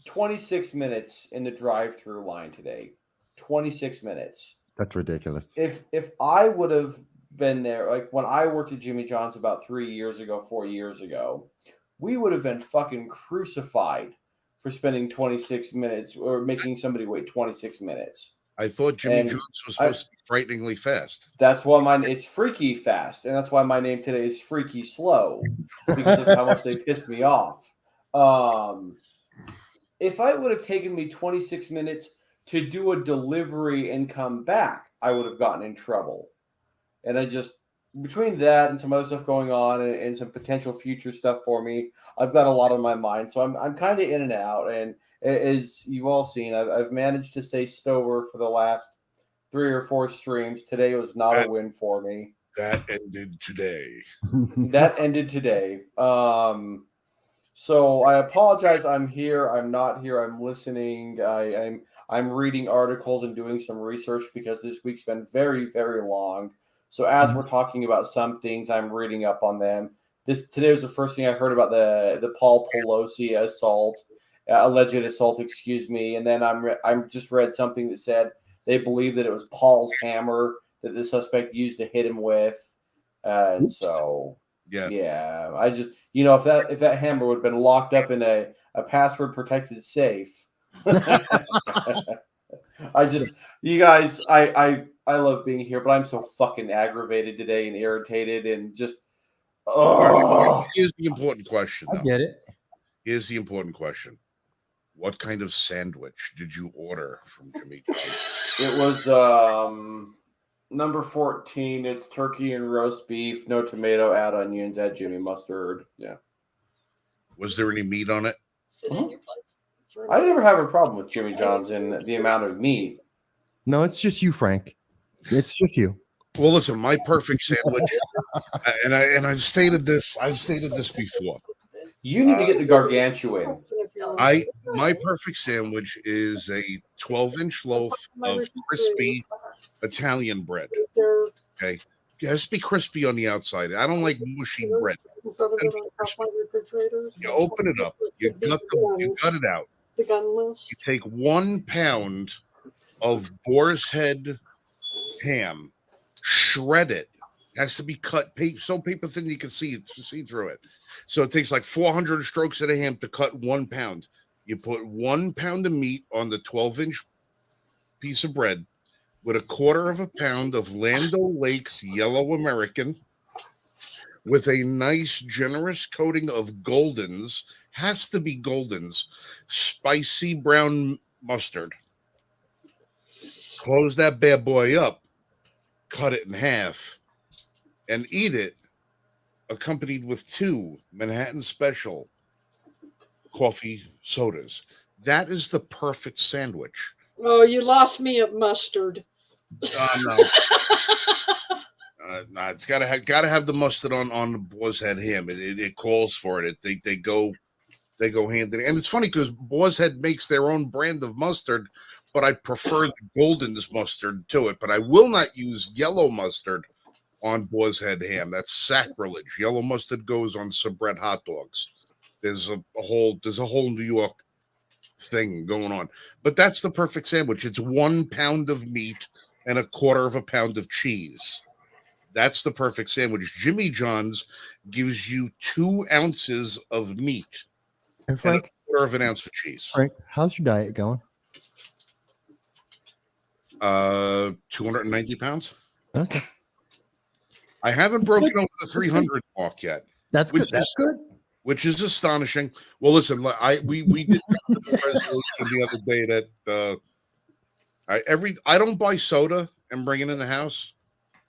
26 minutes in the drive-through line today. 26 minutes. That's ridiculous. If I would have been there, like when I worked at Jimmy John's about 4 years ago, we would have been fucking crucified for spending 26 minutes or making somebody wait 26 minutes. I thought Jimmy And Jones was supposed to be frighteningly fast. That's why it's freaky fast, and that's why my name today is freaky slow, because of how much they pissed me off. If I would have taken me 26 minutes to do a delivery and come back, I would have gotten in trouble. And I just, between that and some other stuff going on and some potential future stuff for me, I've got a lot on my mind. So I'm kind of in and out. And as you've all seen, I've managed to stay sober for the last 3 or 4 streams. Today was not a win for me. That ended today. That ended today. So I apologize. I'm here. I'm not here. I'm listening. I'm reading articles and doing some research because this week's been very, very long. So as we're talking about some things, I'm reading up on them. Today was the first thing I heard about the Paul Pelosi assault, alleged assault, excuse me. And then I'm just read something that said they believe that it was Paul's hammer that the suspect used to hit him with. And so, yeah, I just, if that hammer would have been locked up in a password protected safe, you guys, I love being here, but I'm so fucking aggravated today and irritated and just, Here's the important question, though. I get it. Here's the important question. What kind of sandwich did you order from Jimmy John's? It was number 14. It's turkey and roast beef, no tomato, add onions, add Jimmy mustard. Yeah. Was there any meat on it? I never have a problem with Jimmy John's and the amount of meat. No, it's just you, Frank. It's just you. Well, listen, my perfect sandwich, and I've stated this before. You need to get the gargantuan. My perfect sandwich is a 12-inch loaf of crispy Italian bread. Okay, it has to be crispy on the outside. I don't like mushy bread. You open it up. You gut it out. You take 1 pound of boar's head ham, shred it. It has to be cut so paper thin you can see through it. So it takes like 400 strokes of the ham to cut 1 pound. You put 1 pound of meat on the 12-inch piece of bread with 1/4 pound of Land O'Lakes Yellow American with a nice generous coating of Golden's, has to be Golden's, spicy brown mustard. Close that bad boy up, cut it in half, and eat it accompanied with 2 Manhattan Special coffee sodas. That is the perfect sandwich. Oh, you lost me at mustard. No. It's gotta have the mustard on the boar's head ham. It calls for it. They go hand in hand. And it's funny because Boar's Head makes their own brand of mustard, but I prefer the Golden's mustard to it. But I will not use yellow mustard on Boar's Head ham. That's sacrilege. Yellow mustard goes on Sabret hot dogs. There's a whole New York thing going on. But that's the perfect sandwich. It's 1 pound of meat and 1/4 pound of cheese. That's the perfect sandwich. Jimmy John's gives you 2 ounces of meat And Frank, and 1/4 ounce of cheese. Frank, how's your diet going? 290 pounds. Okay. I haven't broken over the 300 mark yet. That's good. That's good. Which is astonishing. Well, listen, we did a resolution the other day that I don't buy soda and bring it in the house.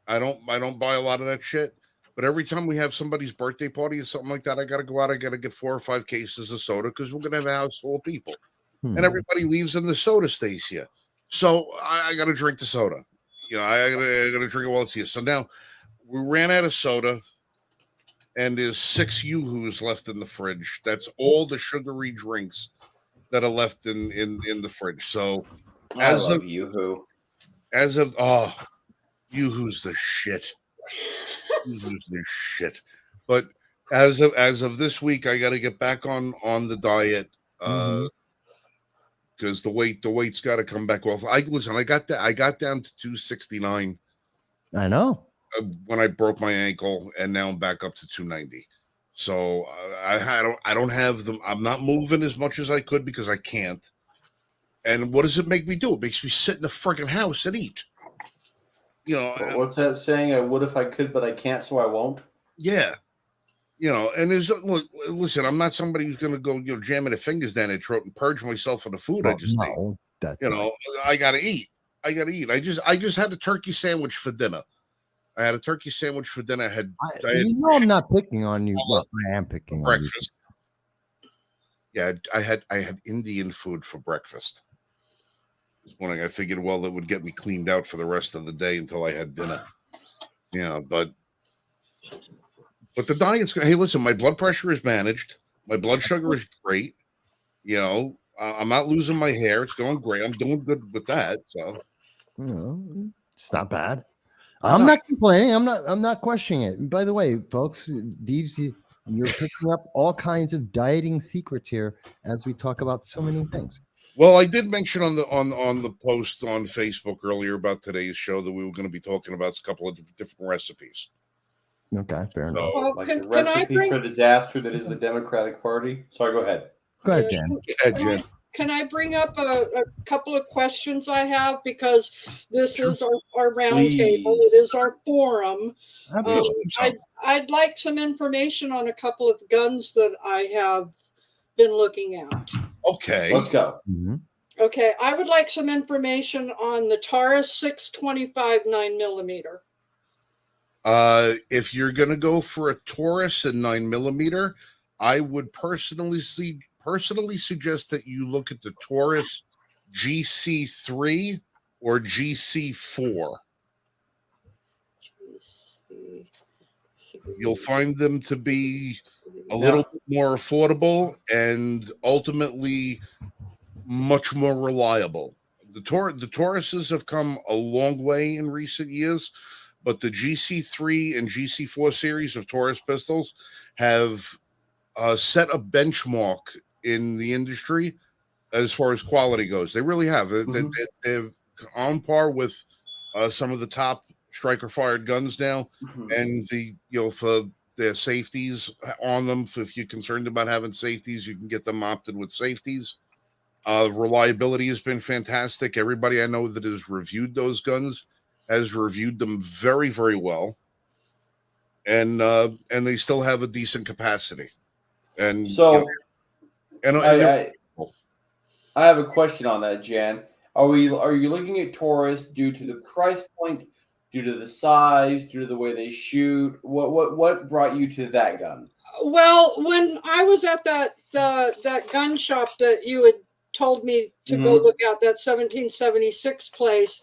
I don't buy a lot of that shit. But every time we have somebody's birthday party or something like that, I got to go out. I got to get 4 or 5 cases of soda because we're going to have a house full of people. And everybody leaves and the soda stays here. So I got to drink the soda. I got to drink it while it's here. So now we ran out of soda and there's 6 Yoo-Hoos left in the fridge. That's all the sugary drinks that are left in the fridge. So Yoo-Hoo. Yoo-Hoo's the shit. Yoo-Hoo's the shit. But as of this week, I got to get back on the diet because the weight's got to come back off. I got down to 269. I know. When I broke my ankle, and now I'm back up to 290. So I don't have them. I'm not moving as much as I could because I can't. And what does it make me do? It makes me sit in the freaking house and eat. You know, What's that saying? I would if I could, but I can't, so I won't. yeah. You know, and there's look, listen, I'm not somebody who's going to go, jamming the fingers down their throat and purge myself of the food I Well, just ate. no, that's You not- know, I got to eat. I got to eat. I just had a turkey sandwich for dinner. I had a turkey sandwich for dinner. I had I'm not picking on you. Well, I am picking on breakfast. Yeah, I had Indian food for breakfast this morning. I figured, well, it would get me cleaned out for the rest of the day until I had dinner. Yeah, but the diet's good. Hey, listen, my blood pressure is managed. My blood sugar is great. You know, I'm not losing my hair. It's going great. I'm doing good with that. So, it's not bad. I'm not complaining. I'm not questioning it. And by the way, folks, you're picking up all kinds of dieting secrets here as we talk about so many things. well, I did mention on the post on Facebook earlier about today's show that we were going to be talking about a couple of different recipes. Okay, fair enough. Well, Like can the I recipe bring for disaster that is the Democratic Party. Sorry, go ahead. Go ahead, Jen. Yeah, Jen. Can I bring up a couple of questions I have, because this is our roundtable. It is our forum. Absolutely. I'd like some information on a couple of guns that I have been looking at. Okay. Let's go. Mhm. Okay, I would like some information on the Taurus 625 9mm. If you're going to go for a Taurus and 9mm, I would personally suggest that you look at the Taurus GC3 or GC4. You'll find them to be a little bit more affordable and ultimately much more reliable. The Tauruses have come a long way in recent years, but the GC3 and GC4 series of Taurus pistols have set a benchmark in the industry as far as quality goes. They really have. They're on par with some of the top striker fired guns now, and for their safeties on them. If you're concerned about having safeties, you can get them opted with safeties. Reliability has been fantastic. Everybody I know that has reviewed those guns has reviewed them very, very well, and they still have a decent capacity. And So, I I have a question on that, Jan. Are you looking at Taurus due to the price point, due to the size, due to the way they shoot? What brought you to that gun? Well, when I was at that gun shop that you had told me to go look at, that 1776 place,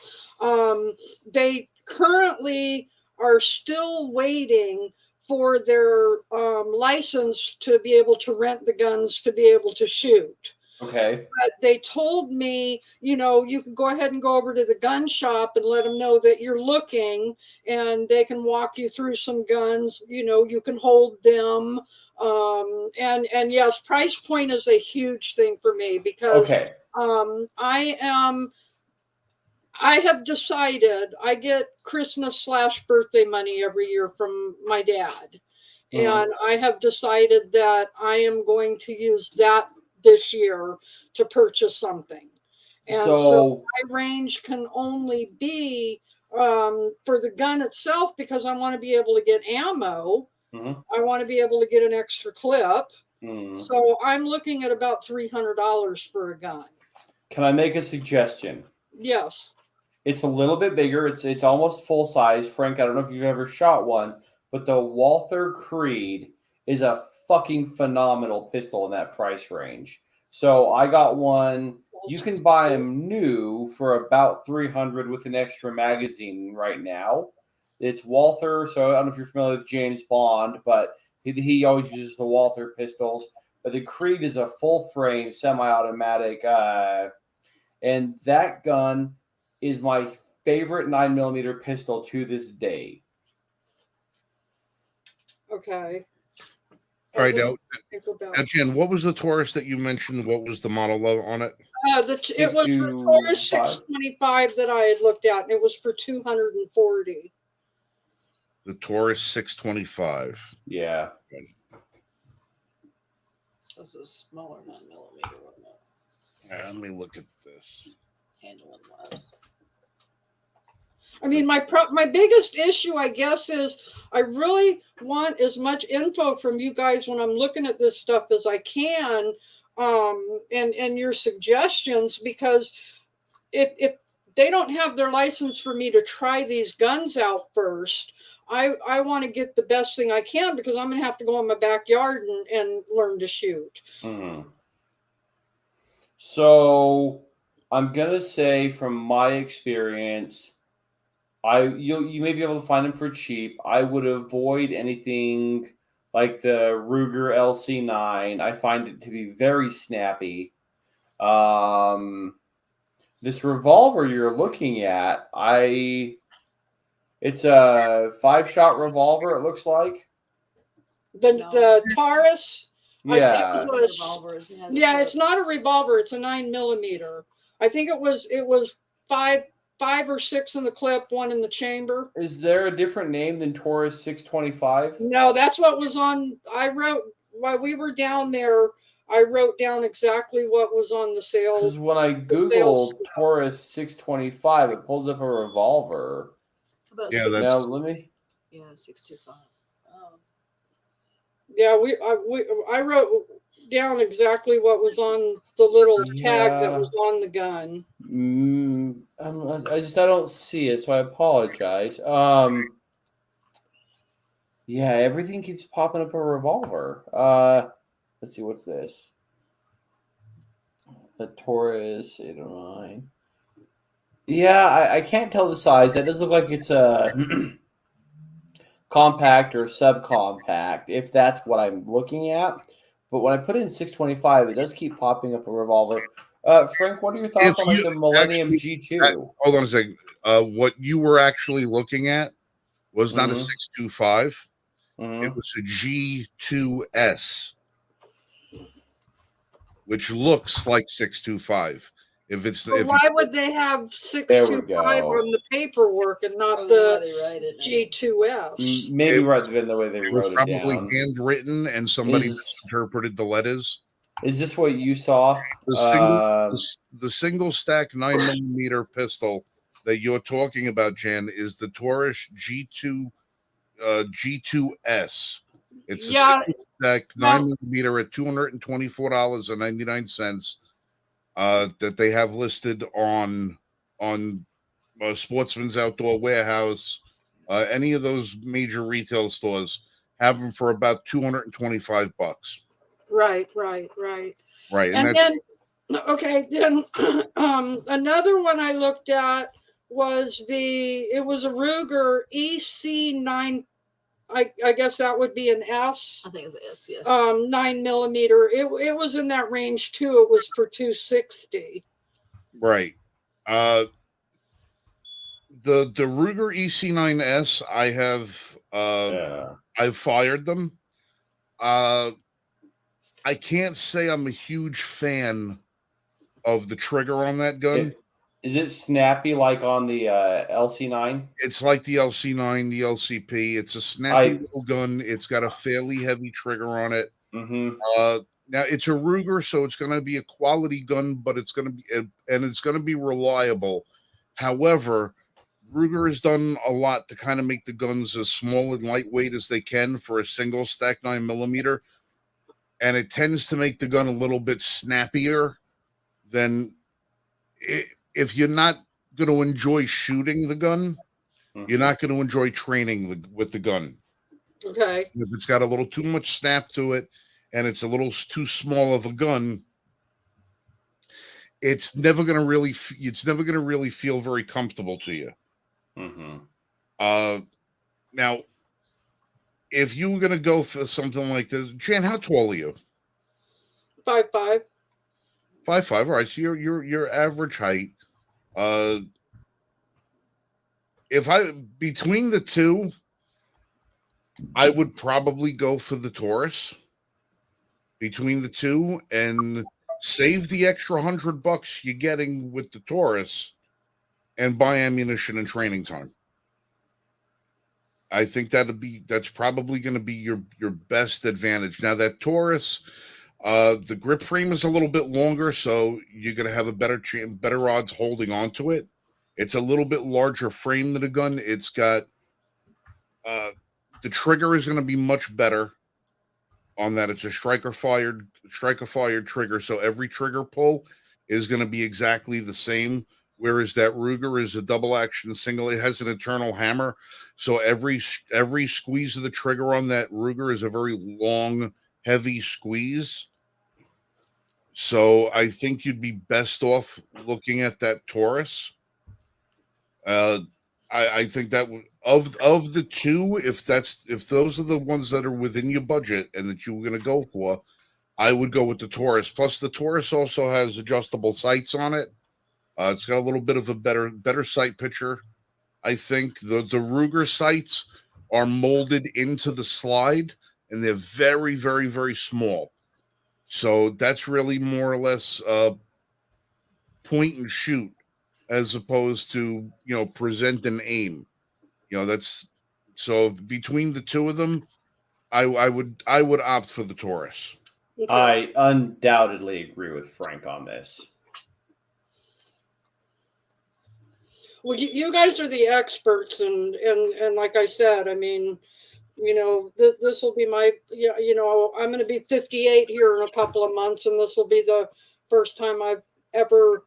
they currently are still waiting for their license to be able to rent the guns to be able to shoot. Okay. But they told me, you can go ahead and go over to the gun shop and let them know that you're looking, and they can walk you through some guns. You can hold them. And yes, price point is a huge thing for me, because I have decided I get Christmas/birthday money every year from my dad. And I have decided that I am going to use that this year to purchase something. And so my range can only be for the gun itself, because I want to be able to get ammo. I want to be able to get an extra clip. So I'm looking at about $300 for a gun. Can I make a suggestion? Yes. It's a little bit bigger. It's almost full size. Frank, I don't know if you've ever shot one, but the Walther Creed is a fucking phenomenal pistol in that price range. So I got one. You can buy them new for about $300 with an extra magazine right now. It's Walther. So I don't know if you're familiar with James Bond, but he always uses the Walther pistols. But the Creed is a full frame semi-automatic, and that gun is my favorite 9mm pistol to this day. Okay. all right, now, Jen, what was the Taurus that you mentioned? What was the model on it? It was the Taurus 625 that I had looked at, and it was for $240. The Taurus 625. Yeah. This is smaller 9mm, wasn't it? All right, let me look at this. Handling wise. I mean, my biggest issue, I guess, is I really want as much info from you guys when I'm looking at this stuff as I can, and your suggestions, because if they don't have their license for me to try these guns out first, I want to get the best thing I can, because I'm going to have to go in my backyard and learn to shoot. Mm-hmm. So I'm gonna say, from my experience, you may be able to find them for cheap. I would avoid anything like the Ruger LC9. I find it to be very snappy. This revolver you're looking at, it's a 5-shot revolver. It looks like. The Taurus. Yeah. Yeah, it's not a revolver. It's a 9mm. I think it was five or six in the clip, one in the chamber. Is there a different name than Taurus 625? No, that's what was on. I wrote while we were down there. I wrote down exactly what was on the sale. Because when I Google Taurus 625, it pulls up a revolver. Yeah, that's, now let me. Yeah, 625. Yeah, I wrote down exactly what was on the little tag that was on the gun. I don't see it, so I apologize. Yeah, everything keeps popping up a revolver. Let's see, what's this? The Taurus 809. Yeah, I can't tell the size. That does look like it's a compact or subcompact, if that's what I'm looking at. But when I put in 625, it does keep popping up a revolver. Frank, what are your thoughts on like the Millennium G2? Hold on a second. What you were actually looking at was not a 625. It was a G2S, which looks like 625. Why would they have 625 on the paperwork and not the G2S? Maybe rather than the way they wrote it probably down. Handwritten, and somebody misinterpreted the letters. Is this what you saw? The single stack 9mm pistol that you're talking about, Jan, is the Taurus G2 G2S. It's a single stack 9mm at $224.99. That they have listed on Sportsman's Outdoor Warehouse, any of those major retail stores have them for about $225. Right. And then another one I looked at was it was a Ruger EC9. I guess that would be an S. I think it's an S, yes. 9mm. It was in that range too. It was for $260. Right. The Ruger EC9S, I've fired them. I can't say I'm a huge fan of the trigger on that gun. Is it snappy like on the LC9? It's like the LC9, the LCP. It's a snappy little gun. It's got a fairly heavy trigger on it. Mm-hmm. Now it's a Ruger, so it's going to be a quality gun, but it's going to be reliable. However, Ruger has done a lot to kind of make the guns as small and lightweight as they can for a single stack 9mm, and it tends to make the gun a little bit snappier than if you're not going to enjoy shooting the gun, you're not going to enjoy training with the gun. Okay. If it's got a little too much snap to it and it's a little too small of a gun, it's never going to really feel very comfortable to you. Now, if you were going to go for something like this, Jan, how tall are you? 5'5". 5'5". All right, so your average height. Between the two, I would probably go for the Taurus. Between the two, and save the extra $100 you're getting with the Taurus, and buy ammunition and training time. I think that's probably going to be your best advantage. Now that Taurus, The grip frame is a little bit longer, so you're going to have a better odds holding onto it. It's a little bit larger frame than a gun. It's got the trigger is going to be much better on that. It's a striker fired trigger, so every trigger pull is going to be exactly the same. Whereas that Ruger is a double action single. It has an internal hammer, so every squeeze of the trigger on that Ruger is a very long, heavy squeeze. So I think you'd be best off looking at that Taurus. I think that of the two, if those are the ones that are within your budget and that you were going to go for, I would go with the Taurus. Plus, the Taurus also has adjustable sights on it. It's got a little bit of a better sight picture. I think the Ruger sights are molded into the slide, and they're very, very, very small. So that's really more or less point and shoot, as opposed to present and aim. That's so between the two of them, I would opt for the Taurus. Okay. I undoubtedly agree with Frank on this. Well, you guys are the experts, and like I said, I mean, this will be my, I'm going to be 58 here in a couple of months, and this will be the first time I've ever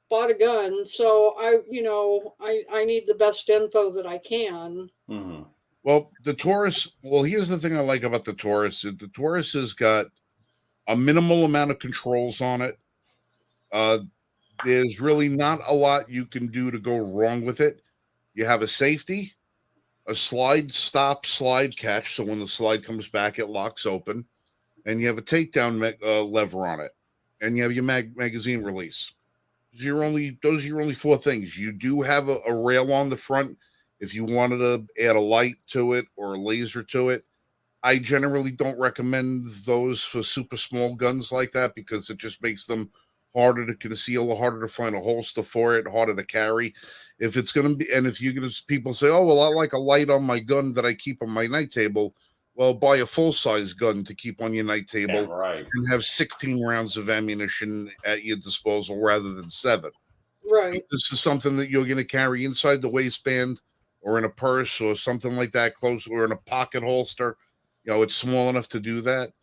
bought a gun. So I need the best info that I can. Mm-hmm. Well, the Taurus. Well, here's the thing I like about the Taurus. The Taurus has got a minimal amount of controls on it. There's really not a lot you can do to go wrong with it. You have a safety, a slide stop, slide catch. So when the slide comes back, it locks open, and you have a takedown lever on it, and you have your magazine release. Those are your only four things. You do have a rail on the front if you wanted to add a light to it or a laser to it. I generally don't recommend those for super small guns like that because it just makes them harder to conceal, harder to find a holster for it, harder to carry. If it's going to be, and if you're going to, people say, oh, well, I like a light on my gun that I keep on my night table. Well, buy a full-size gun to keep on your night table. Yeah, right. And have 16 rounds of ammunition at your disposal rather than 7. Right. If this is something that you're going to carry inside the waistband or in a purse or something like that close, or in a pocket holster. It's small enough to do that.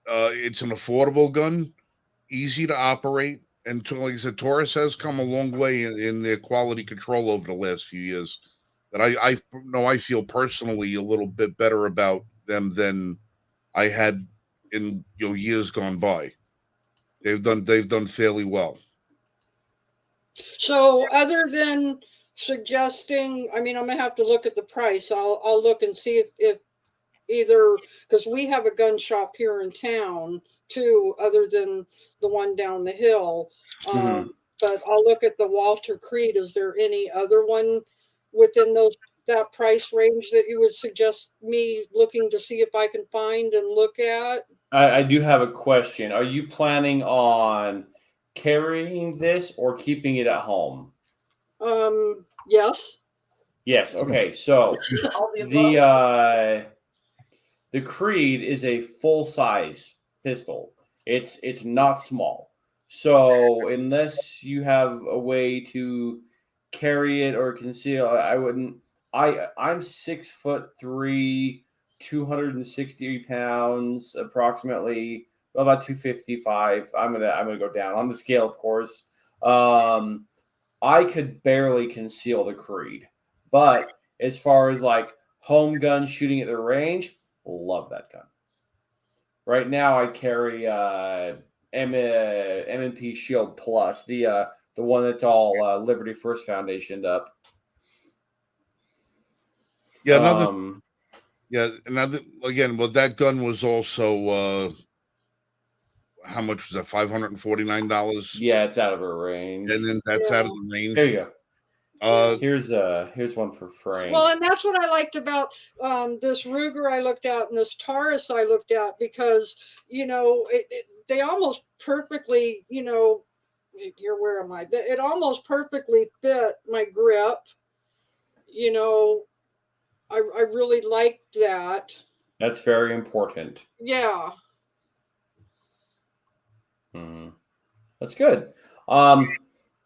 It's an affordable gun, easy to operate, and like I said, Taurus has come a long way in their quality control over the last few years. That I feel personally a little bit better about them than I had in years gone by. They've done fairly well. So other than suggesting, I mean, I'm gonna have to look at the price. I'll look and see if either, because we have a gun shop here in town too, other than the one down the hill. But I'll look at the Walter Creed. Is there any other one within that price range that you would suggest me looking to see if I can find and look at? I do have a question. Are you planning on carrying this or keeping it at home? Yes. Yes. Okay. So the Creed is a full size pistol. It's not small. So unless you have a way to carry it or conceal, I wouldn't. I'm 6'3", 260 pounds, approximately, well, about 255. I'm gonna go down on the scale, of course. I could barely conceal the Creed, but as far as like home gun shooting at the range, love that gun. Right now, I carry M&P Shield Plus, the one that's all Liberty First Foundationed up. Yeah, again, well, that gun was also how much was that? $549. Yeah, it's out of her range. And then that's out of the range. There you go. Here's one for Frank. Well, and that's what I liked about this Ruger I looked at and this Taurus I looked at, because they almost perfectly, where am I? It almost perfectly fit my grip. I really liked that. That's very important. Yeah. That's good. I'm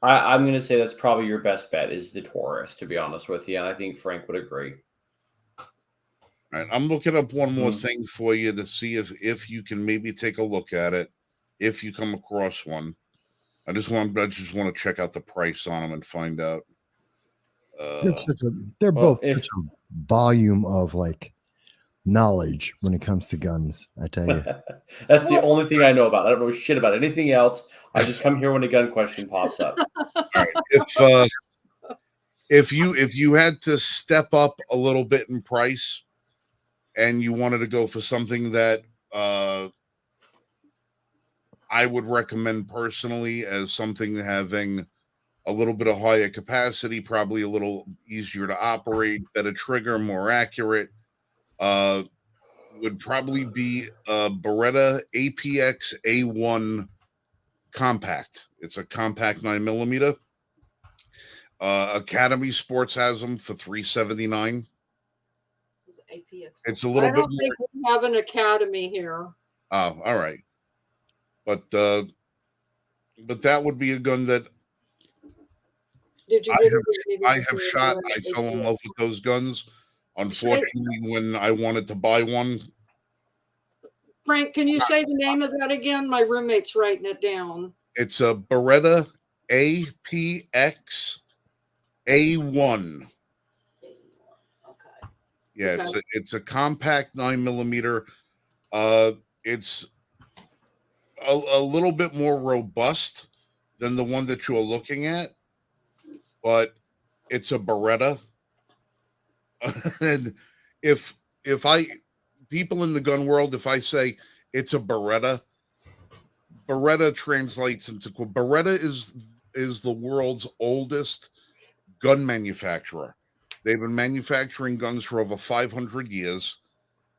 going to say that's probably your best bet is the Taurus, to be honest with you, and I think Frank would agree. All right, I'm looking up one more Mhm. thing for you to see if you can maybe take a look at it if you come across one. I just want to check out the price on them and find out. They're Well, both such a volume of like knowledge when it comes to guns. I tell you. That's the only thing I know about. I don't know shit about anything else. I just come here when a gun question pops up. All right, if you had to step up a little bit in price, and you wanted to go for something that I would recommend personally as something having a little bit of higher capacity, probably a little easier to operate, better trigger, more accurate, would probably be a Beretta APX A1 compact. It's a compact 9mm. Academy Sports has them for $379. It's a little I bit don't more. think we have an academy here. Oh, all right. But that would be a gun that Did you I get have, it? I have shot. I fell in love with those guns. Unfortunately, when I wanted to buy one, Frank, can you say the name of that again? My roommate's writing it down. it's a Beretta APX A1. Okay. Yeah, Okay. it's a compact 9mm. It's a little bit more robust than the one that you're looking at, but it's a Beretta. And if I people in the gun world, if I say it's a Beretta translates into Beretta is the world's oldest gun manufacturer. They've been manufacturing guns for over 500 years,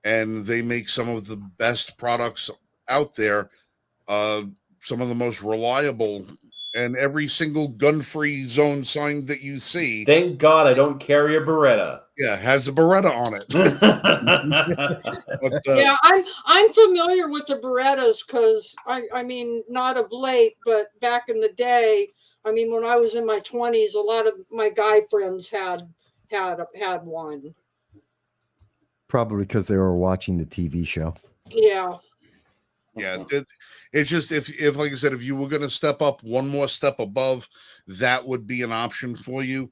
and they make some of the best products out there. Some of the most reliable, and every single gun-free zone sign that you see, Thank God I don't carry a Beretta. yeah, has a Beretta on it. But, Yeah, I'm familiar with the Berettas because I mean not of late, but back in the day, I mean when I was in my 20s, a lot of my guy friends had one. Probably because they were watching the TV show. Yeah. yeah, it's just if like I said, if you were going to step up one more step above, that would be an option for you.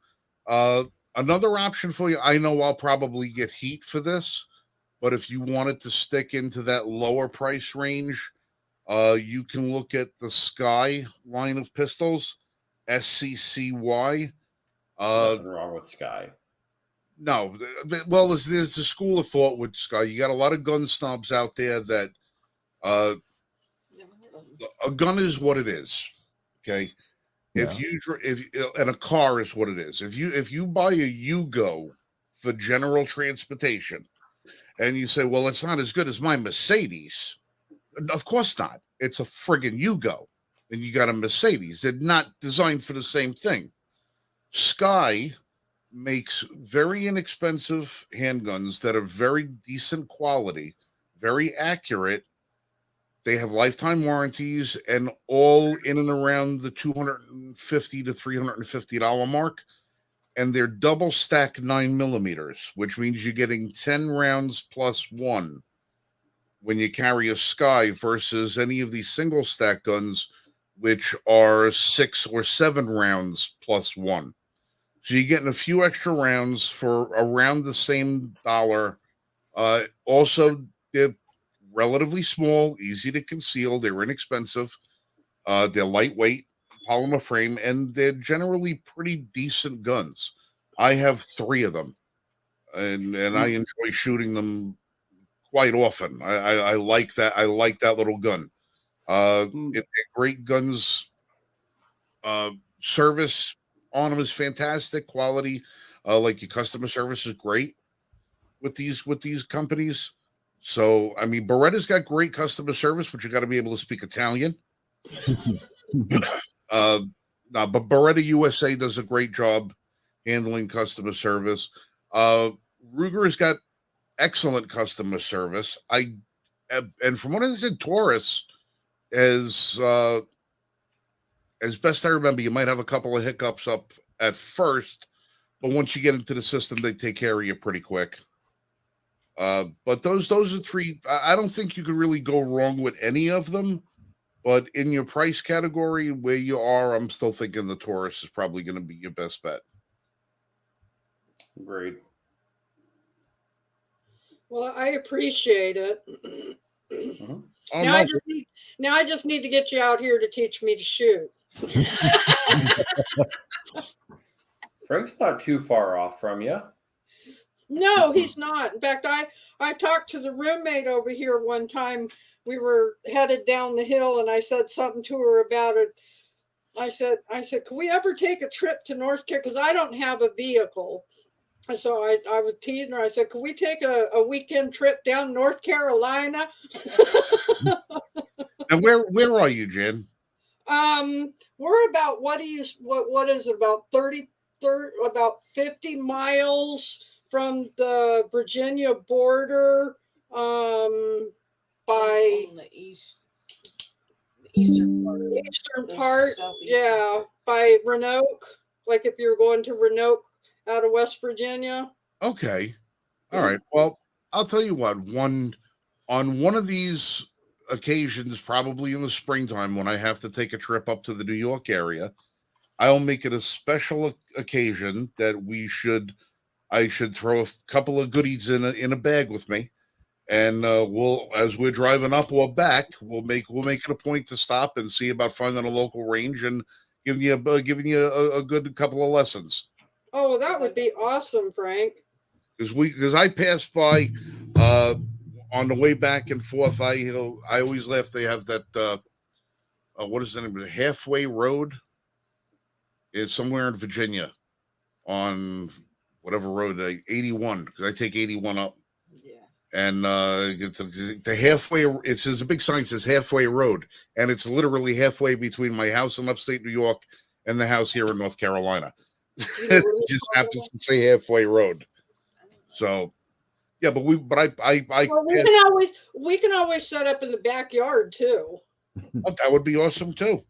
Another option for you, I know I'll probably get heat for this, but if you wanted to stick into that lower price range, you can look at the Sky line of pistols, SCCY. Nothing wrong with Sky. No, well, there's a school of thought with Sky. You got a lot of gun snobs out there that a gun is what it is. Okay, Yeah. and a car is what it is. If you buy a Yugo for general transportation, and you say, well, it's not as good as my Mercedes. Of course not. It's a friggin' Yugo, and you got a Mercedes. They're not designed for the same thing. Sky makes very inexpensive handguns that are very decent quality, very accurate. They have lifetime warranties and all in and around the $250 to $350 mark. And they're double stack 9mm, which means you're getting 10 rounds plus one when you carry a Sky versus any of these single stack guns, which are 6 or 7 rounds plus one. So you're getting a few extra rounds for around the same dollar. Also, they're relatively small, easy to conceal. They're inexpensive. They're lightweight, polymer frame, and they're generally pretty decent guns. I have 3 of them, and I enjoy shooting them quite often. I like that. I like that little gun. They're great guns. Service on them is fantastic. Quality, like your customer service is great with these companies. So I mean, Beretta's got great customer service, but you got to be able to speak Italian. No, but Beretta USA does a great job handling customer service. Ruger's got excellent customer service. And from what I said, Taurus as best I remember, you might have a couple of hiccups up at first, but once you get into the system, they take care of you pretty quick. But those are three. I don't think you could really go wrong with any of them. But in your price category where you are, I'm still thinking the Taurus is probably going to be your best bet. Agreed. Well, I appreciate it. Mm-hmm. Oh, Now, no. I just need to get you out here to teach me to shoot. Frank's not too far off from you. No, he's not. In fact, I talked to the roommate over here one time. We were headed down the hill, and I said something to her about it. I said, can we ever take a trip to North Carolina? Because I don't have a vehicle. And so I was teasing her. I said, can we take a weekend trip down North Carolina? And where are you, Jen? We're about what is it, about about 50 miles from the Virginia border, by on the eastern part. eastern part, Southeastern. yeah, by Roanoke. Like if you're going to Roanoke out of West Virginia. Okay. All right. Well, I'll tell you what. On one of these occasions, probably in the springtime, when I have to take a trip up to the New York area, I'll make it a special occasion that I should throw a couple of goodies in a bag with me, and we'll, as we're driving up or back, we'll make it a point to stop and see about finding a local range and giving you a good couple of lessons. Oh, that would be awesome, Frank. Because I passed by on the way back and forth. I always laugh. They have that what is the name of it? Halfway Road. It's somewhere in Virginia on whatever road, 81, because I take 81 up. Yeah. And the halfway, it says a big sign says Halfway Road, and it's literally halfway between my house in upstate New York and the house here in North Carolina. It just happens to say Halfway Road. So, yeah, but Well, we can always set up in the backyard too. that would be awesome too.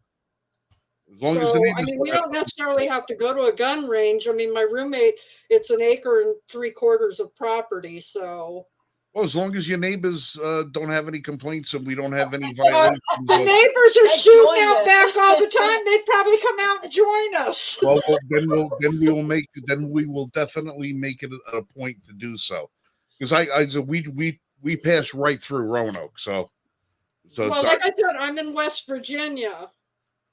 As long as So, the I neighbors mean, we don't necessarily have to go to a gun range. I mean, my roommate, it's an acre and 3/4 of property. So, well, as long as your neighbors don't have any complaints and we don't have any violations. the neighbors are They shooting join out us. back all the time. They'd probably come out and join us. Well, then we will definitely make it a point to do so, because we pass right through Roanoke, so Well, like I said, I'm in West Virginia.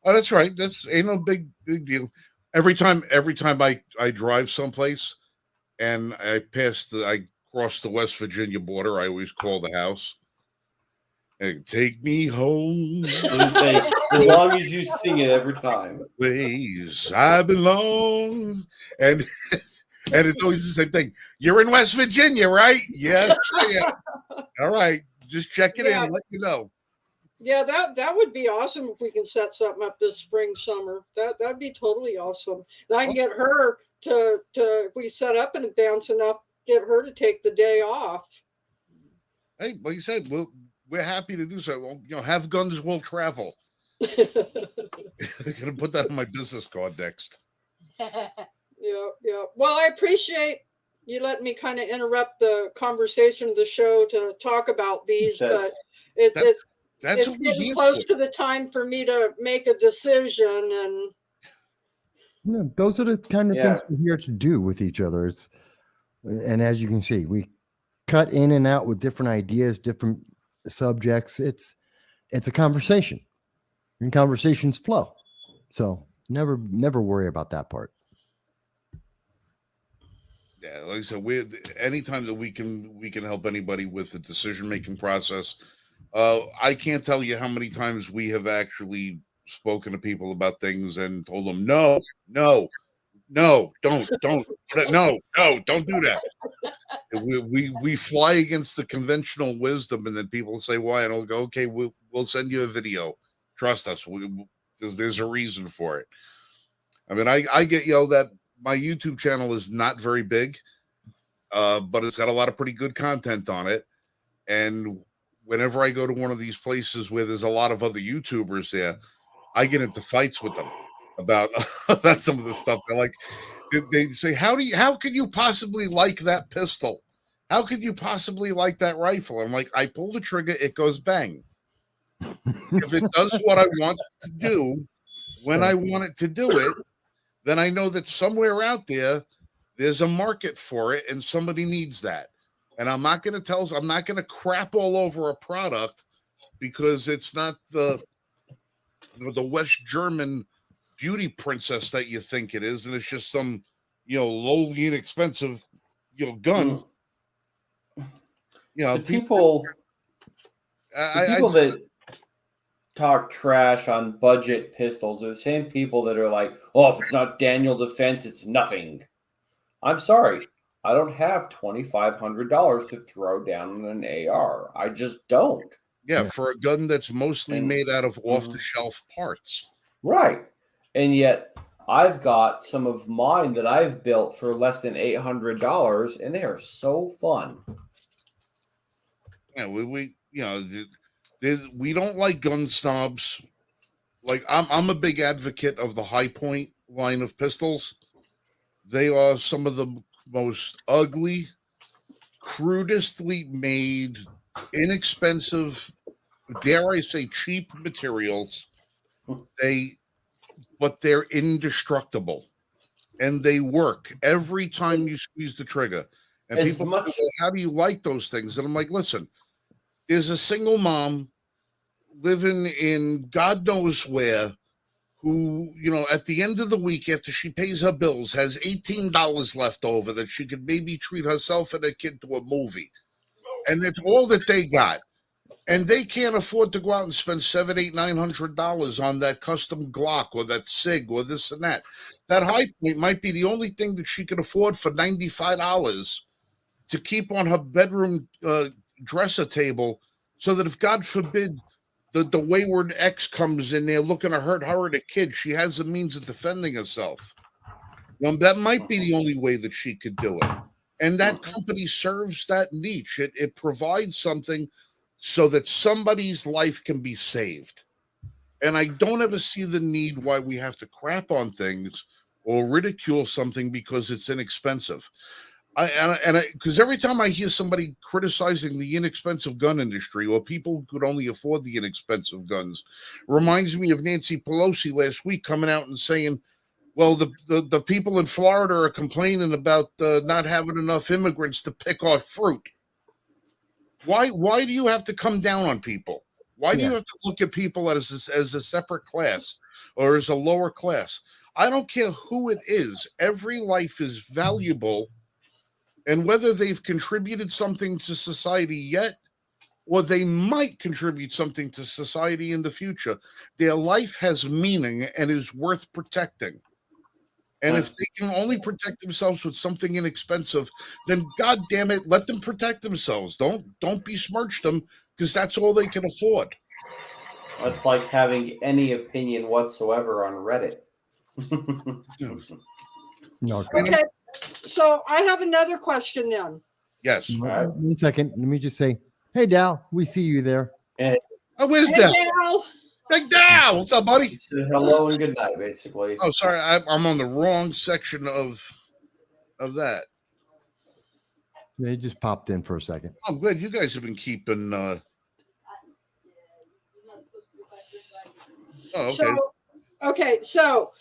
oh, that's right. That's ain't no big deal. Every time I drive someplace and I cross the West Virginia border, I always call the house and take me home. As long as you sing it every time. Place I belong. And it's always the same thing. You're in West Virginia, right? Yeah. Yeah. All right. Just check it in, let you know. Yeah, that would be awesome if we can set something up this spring, summer. That'd be totally awesome. And I can get her to if we set up in advance enough, get her to take the day off. Hey, like you said, we're happy to do so. Well, have guns will travel. I'm gonna put that on my business card next. Yeah. Well, I appreciate you letting me kind of interrupt the conversation of the show to talk about these, but That's it's getting close to the time for me to make a decision, and those are the kind of things we're here to do with each other. And as you can see, we cut in and out with different ideas, different subjects. It's a conversation, and conversations flow. So never worry about that part. Yeah, like I said, anytime that we can help anybody with the decision-making process. I can't tell you how many times we have actually spoken to people about things and told them, no, don't do that. We fly against the conventional wisdom, and then people say why, and I'll go, okay, we'll send you a video. Trust us, there's a reason for it. I mean, I get yelled at. My YouTube channel is not very big. but it's got a lot of pretty good content on it. And whenever I go to one of these places where there's a lot of other YouTubers there, I get into fights with them about about some of the stuff. They're like, they say, how could you possibly like that pistol? How could you possibly like that rifle? I'm like, I pull the trigger, it goes bang. If it does what I want it to do, when I want it to do it, then I know that somewhere out there's a market for it and somebody needs that. And I'm not going to crap all over a product because it's not the West German beauty princess that you think it is. And it's just some, lowly, inexpensive, gun. The people that talk trash on budget pistols are the same people that are like, oh, if it's not Daniel Defense, it's nothing. I'm sorry. I don't have $2,500 to throw down on an AR. I just don't. Yeah, for a gun that's mostly made out of off-the-shelf parts. Right. And yet I've got some of mine that I've built for less than $800, and they are so fun. Yeah, we don't like gun snobs. Like I'm a big advocate of the High Point line of pistols. They are some of the most ugly, crudestly made, inexpensive, dare I say, cheap materials. But they're indestructible, and they work every time you squeeze the trigger. And people say, well, how do you like those things? And I'm like, listen, there's a single mom living in God knows where who, at the end of the week, after she pays her bills, has $18 left over that she could maybe treat herself and her kid to a movie. And it's all that they got. And they can't afford to go out and spend $700, $800, $900 on that custom Glock or that SIG or this and that. That High Point might be the only thing that she can afford for $95 to keep on her bedroom dresser table, so that if, God forbid, the wayward ex comes in there looking to hurt her and a kid, she has a means of defending herself. That might be the only way that she could do it. And that company serves that niche. It provides something so that somebody's life can be saved. And I don't ever see the need why we have to crap on things or ridicule something because it's inexpensive. Because every time I hear somebody criticizing the inexpensive gun industry, or people who could only afford the inexpensive guns, reminds me of Nancy Pelosi last week coming out and saying, well, the people in Florida are complaining about not having enough immigrants to pick off fruit. Why do you have to come down on people? Why do you have to look at people as a separate class or as a lower class? I don't care who it is. Every life is valuable. And whether they've contributed something to society yet, or they might contribute something to society in the future, their life has meaning and is worth protecting. And if they can only protect themselves with something inexpensive, then God damn it, let them protect themselves. Don't besmirch them, because that's all they can afford. It's like having any opinion whatsoever on Reddit. No. Okay, so I have another question then. Yes. Right. 1 second. Let me just say, hey, Dal, we see you there. Oh, where's Hey, Dal? Dal. Big Dal, what's up, buddy? Hello and good night, basically. Oh, sorry, I'm on the wrong section of that. They just popped in for a second. I'm glad you guys have been keeping. Oh, okay. So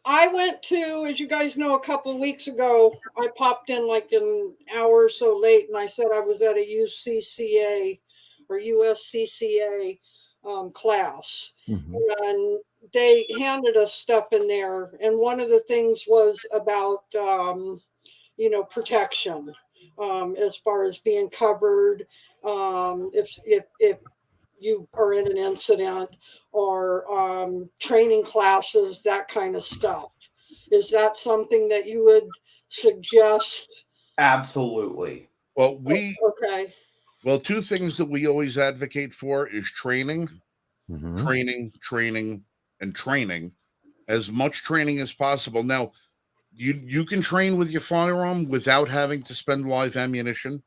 I went to, as you guys know, a couple of weeks ago, I popped in like an hour or so late, and I said I was at a UCCA or USCCA class. Mm-hmm. And they handed us stuff in there. And one of the things was about, protection, as far as being covered. If you are in an incident, or training classes, that kind of stuff. Is that something that you would suggest? Absolutely. Well, okay. Well, two things that we always advocate for is training, training, and training, as much training as possible. Now, you can train with your firearm without having to spend live ammunition.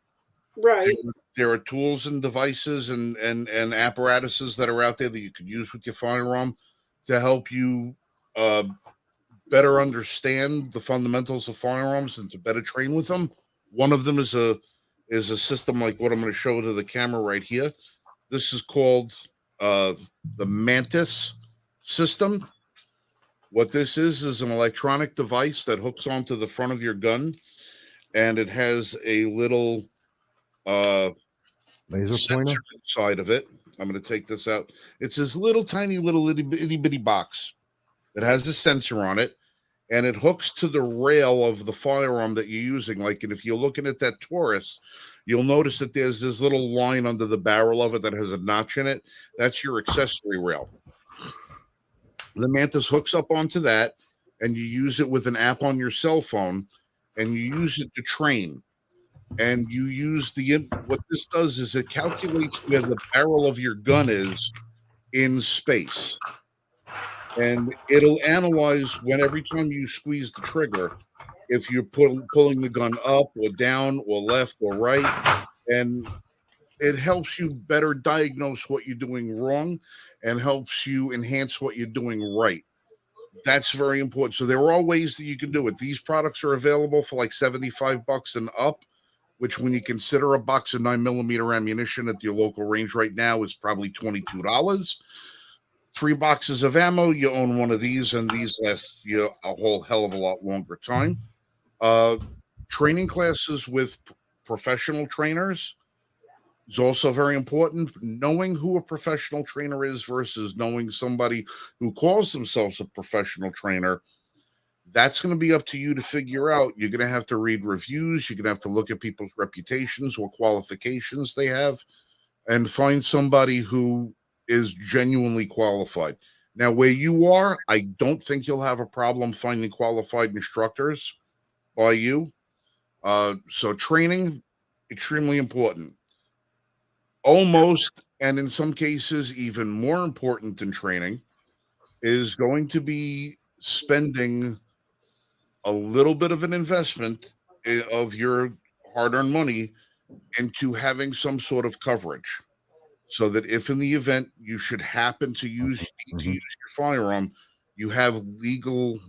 Right. There are tools and devices and apparatuses that are out there that you could use with your firearm to help you better understand the fundamentals of firearms and to better train with them. One of them is a system like what I'm going to show to the camera right here. This is called the Mantis system. What this is an electronic device that hooks onto the front of your gun, and it has a little Laser sensor pointer. inside of it. I'm going to take this out. It's this little tiny little itty bitty box that has a sensor on it, and it hooks to the rail of the firearm that you're using. Like, and if you're looking at that Taurus, you'll notice that there's this little line under the barrel of it that has a notch in it. That's your accessory rail. The Mantis hooks up onto that, and you use it with an app on your cell phone, and you use it to train. And you use what this does is it calculates where the barrel of your gun is in space. And it'll analyze when every time you squeeze the trigger, if you're pulling the gun up or down or left or right. And it helps you better diagnose what you're doing wrong and helps you enhance what you're doing right. That's very important. So there are all ways that you can do it. These products are available for like $75 and up, which when you consider a box of 9mm ammunition at your local range right now is probably $22. 3 boxes of ammo, you own one of these, and these last you a whole hell of a lot longer time. Training classes with professional trainers is also very important. Knowing who a professional trainer is versus knowing somebody who calls themselves a professional trainer, that's going to be up to you to figure out. You're going to have to read reviews. You're going to have to look at people's reputations, what qualifications they have, and find somebody who is genuinely qualified. Now, where you are, I don't think you'll have a problem finding qualified instructors by you. So training, extremely important. Almost, and in some cases, even more important than training, is going to be spending a little bit of an investment of your hard-earned money into having some sort of coverage, so that if in the event you should happen to use your firearm, you have legal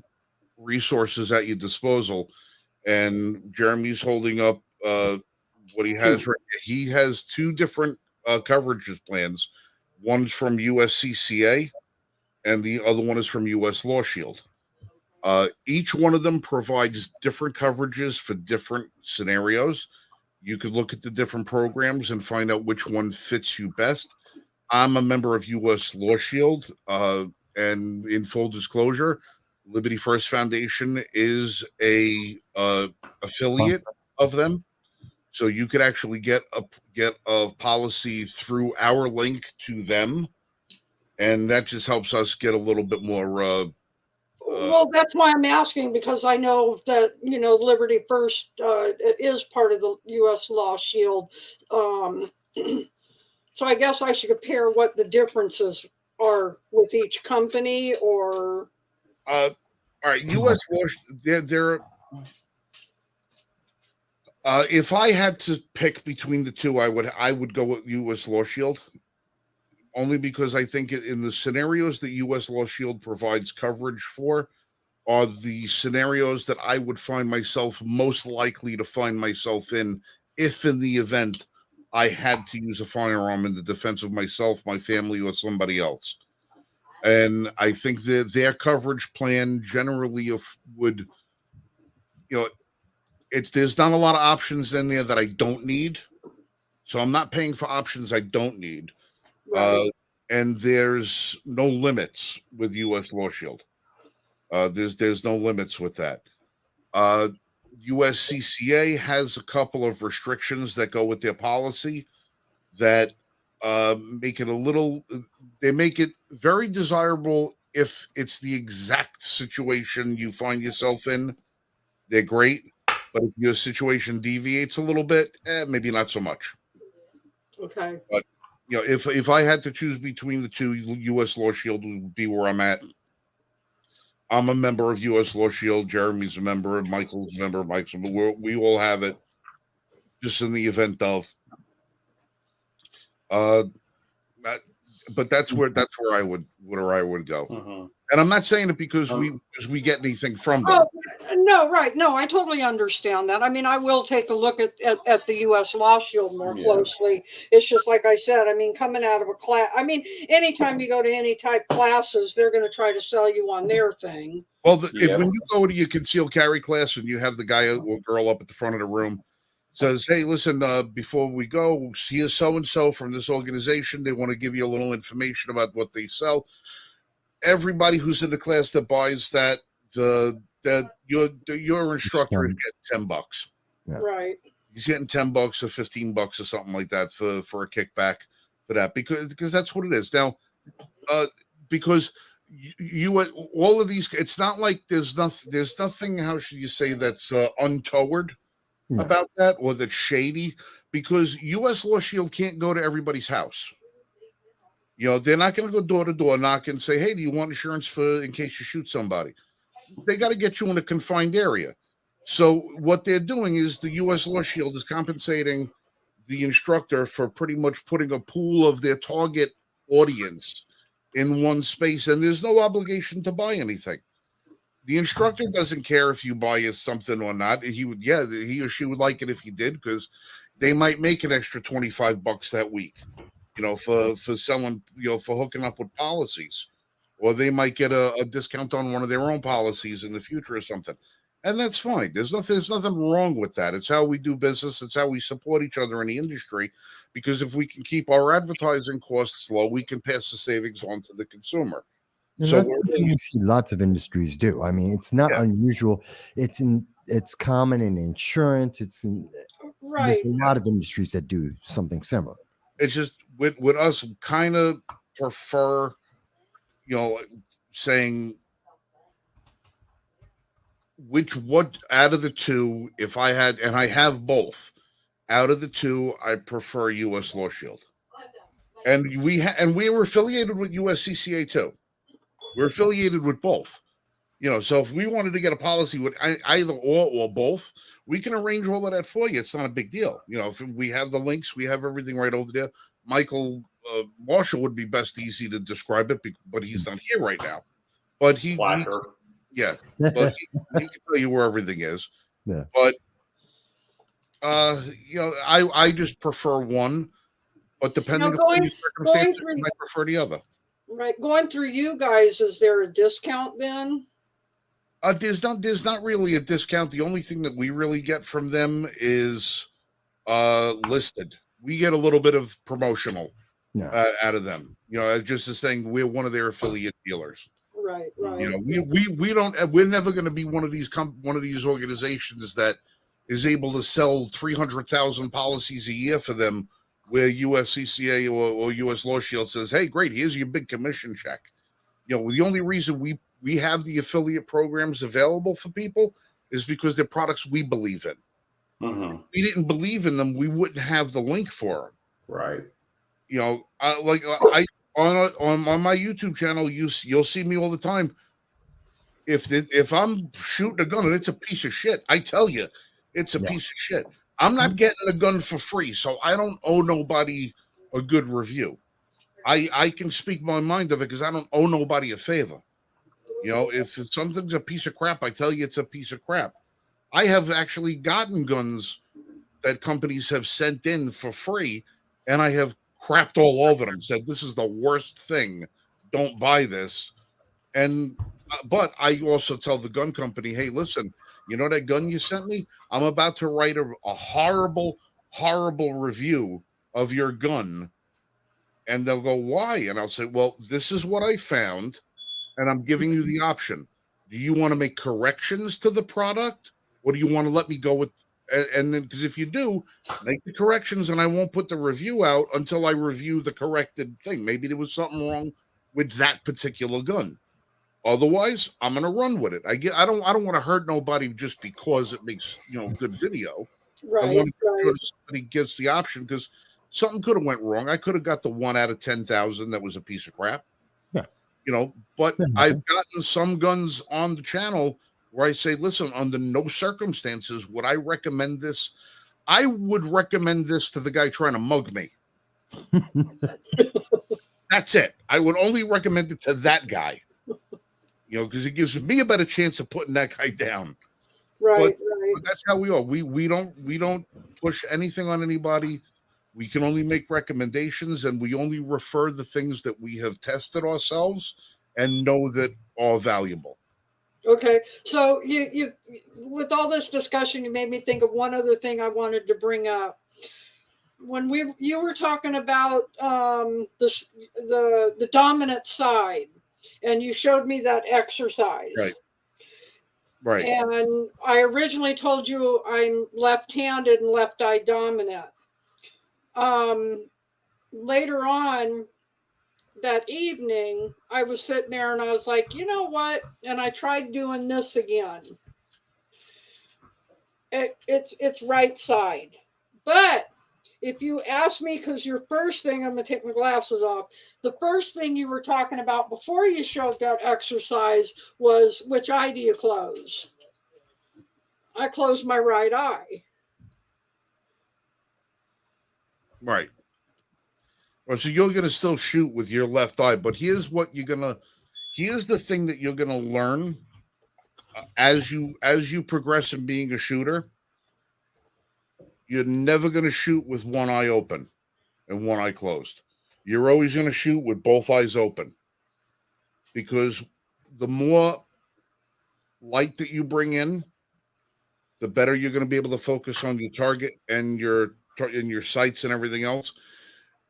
resources at your disposal. And Jeremy's holding up what he has right here. He has 2 different coverages plans. One's from USCCA and the other one is from US Law Shield. Each one of them provides different coverages for different scenarios. You could look at the different programs and find out which one fits you best. I'm a member of US Law Shield, and in full disclosure, Liberty First Foundation is a affiliate of them. So you could actually get a policy through our link to them, and that just helps us get a little bit more. Well, that's why I'm asking, because I know that Liberty First is part of the U.S. Law Shield. So I guess I should compare what the differences are with each company, or. All right, U.S. Law. They're if I had to pick between the two, I would go with U.S. Law Shield, only because I think in the scenarios that U.S. Law Shield provides coverage for are the scenarios that I would find myself most likely to find myself in if in the event I had to use a firearm in the defense of myself, my family, or somebody else. And I think that their coverage plan generally would, there's not a lot of options in there that I don't need. So I'm not paying for options I don't need. Right. And there's no limits with US Law Shield. There's no limits with that. USCCA has a couple of restrictions that go with their policy that make it very desirable if it's the exact situation you find yourself in. They're great. But if your situation deviates a little bit, maybe not so much. Okay. But if I had to choose between the two, U.S. Law Shield would be where I'm at. I'm a member of U.S. Law Shield. Jeremy's a member. Michael's a member. Mike's a member. We all have it, just in the event of. That, but that's where I would go. Mm-hmm. And I'm not saying it because we get anything from them. Oh, no, right. No, I totally understand that. I mean, I will take a look at the U.S. Law Shield more closely. It's just like I said, I mean, coming out of a class, I mean, anytime you go to any type classes, they're going to try to sell you on their thing. Well, if when you go to your concealed carry class and you have the guy or girl up at the front of the room, says, hey, listen, before we go, here's so-and-so from this organization. They want to give you a little information about what they sell. Everybody who's in the class that buys that, your instructor is getting $10. Yeah. Right. He's getting $10 or $15 or something like that for a kickback for that, because that's what it is. Now, because you all of these, it's not like there's nothing, how should you say, that's untoward about that, or that's shady, because U.S. Law Shield can't go to everybody's house. You know, they're not going to go door to door knock and say, hey, do you want insurance in case you shoot somebody? They got to get you in a confined area. So what they're doing is the U.S. Law Shield is compensating the instructor for pretty much putting a pool of their target audience in one space, and there's no obligation to buy anything. The instructor doesn't care if you buy something or not. He or she would like it if he did, because they might make an extra $25 that week, you know, for selling, you know, for hooking up with policies, or they might get a discount on one of their own policies in the future or something. And that's fine. There's nothing wrong with that. It's how we do business. It's how we support each other in the industry, because if we can keep our advertising costs low, we can pass the savings on to the consumer. And So that's something you see lots of industries do. I mean, it's not unusual. It's common in insurance. There's a lot of industries that do something similar. It's just with us, kind of prefer, you know, saying what out of the two, if I had, and I have both, out of the two, I prefer U.S. Law Shield, and we were affiliated with USCCA too. We're affiliated with both, you know. So if we wanted to get a policy with either or both, we can arrange all of that for you. It's not a big deal, you know. If we have the links, we have everything right over there. Michael Marshall would be best easy to describe it, but he's not here right now. But but he can tell you where everything is. Yeah. But you know, I just prefer one, but depending upon the circumstances, I might prefer the other. Right, going through you guys, is there a discount then? There's not really a discount. The only thing that we really get from them is listed. We get a little bit of promotional out of them. You know, just as saying we're one of their affiliate dealers. Right. You know, we're never going to be one of these organizations that is able to sell 300,000 policies a year for them, where USCCA or US Law Shield says, hey, great, here's your big commission check. You know, the only reason we have the affiliate programs available for people is because they're products we believe in. Mm-hmm. If we didn't believe in them, we wouldn't have the link for them. Right. You know, on my YouTube channel, you'll see me all the time. If I'm shooting a gun and it's a piece of shit, I tell you, it's a piece of shit. I'm not getting the gun for free, so I don't owe nobody a good review. I can speak my mind of it because I don't owe nobody a favor. You know, if something's a piece of crap, I tell you it's a piece of crap. I have actually gotten guns that companies have sent in for free, and I have crapped all over them, said this is the worst thing, don't buy this. And but I also tell the gun company, hey, listen, you know that gun you sent me? I'm about to write a horrible, horrible review of your gun. And they'll go, why? And I'll say, well, this is what I found, and I'm giving you the option. Do you want to make corrections to the product, or do you want to let me go with? And then, because if you do, make the corrections, and I won't put the review out until I review the corrected thing. Maybe there was something wrong with that particular gun. Otherwise, I'm going to run with it. I don't want to hurt nobody just because it makes, you know, good video. Right. I want to make sure that somebody gets the option, because something could have went wrong. I could have got the 1 out of 10,000 that was a piece of crap. Yeah. But I've gotten some guns on the channel where I say, listen, under no circumstances would I recommend this. I would recommend this to the guy trying to mug me. That's it. I would only recommend it to that guy, because it gives me a better chance of putting that guy down. Right. But that's how we are. We don't push anything on anybody. We can only make recommendations, and we only refer the things that we have tested ourselves and know that are valuable. Okay, so you with all this discussion, you made me think of one other thing I wanted to bring up. When you were talking about the dominant side, and you showed me that exercise. Right. And I originally told you I'm left-handed and left-eye dominant. Later on that evening, I was sitting there and I was like, you know what? And I tried doing this again. It's right side. But if you ask me, because your first thing, I'm going to take my glasses off. The first thing you were talking about before you showed that exercise was, which eye do you close? I closed my right eye. Right. Well, so you're going to still shoot with your left eye, but here's the thing that you're going to learn as you progress in being a shooter. You're never going to shoot with one eye open and one eye closed. You're always going to shoot with both eyes open, because the more light that you bring in, the better you're going to be able to focus on your target and your sights and everything else.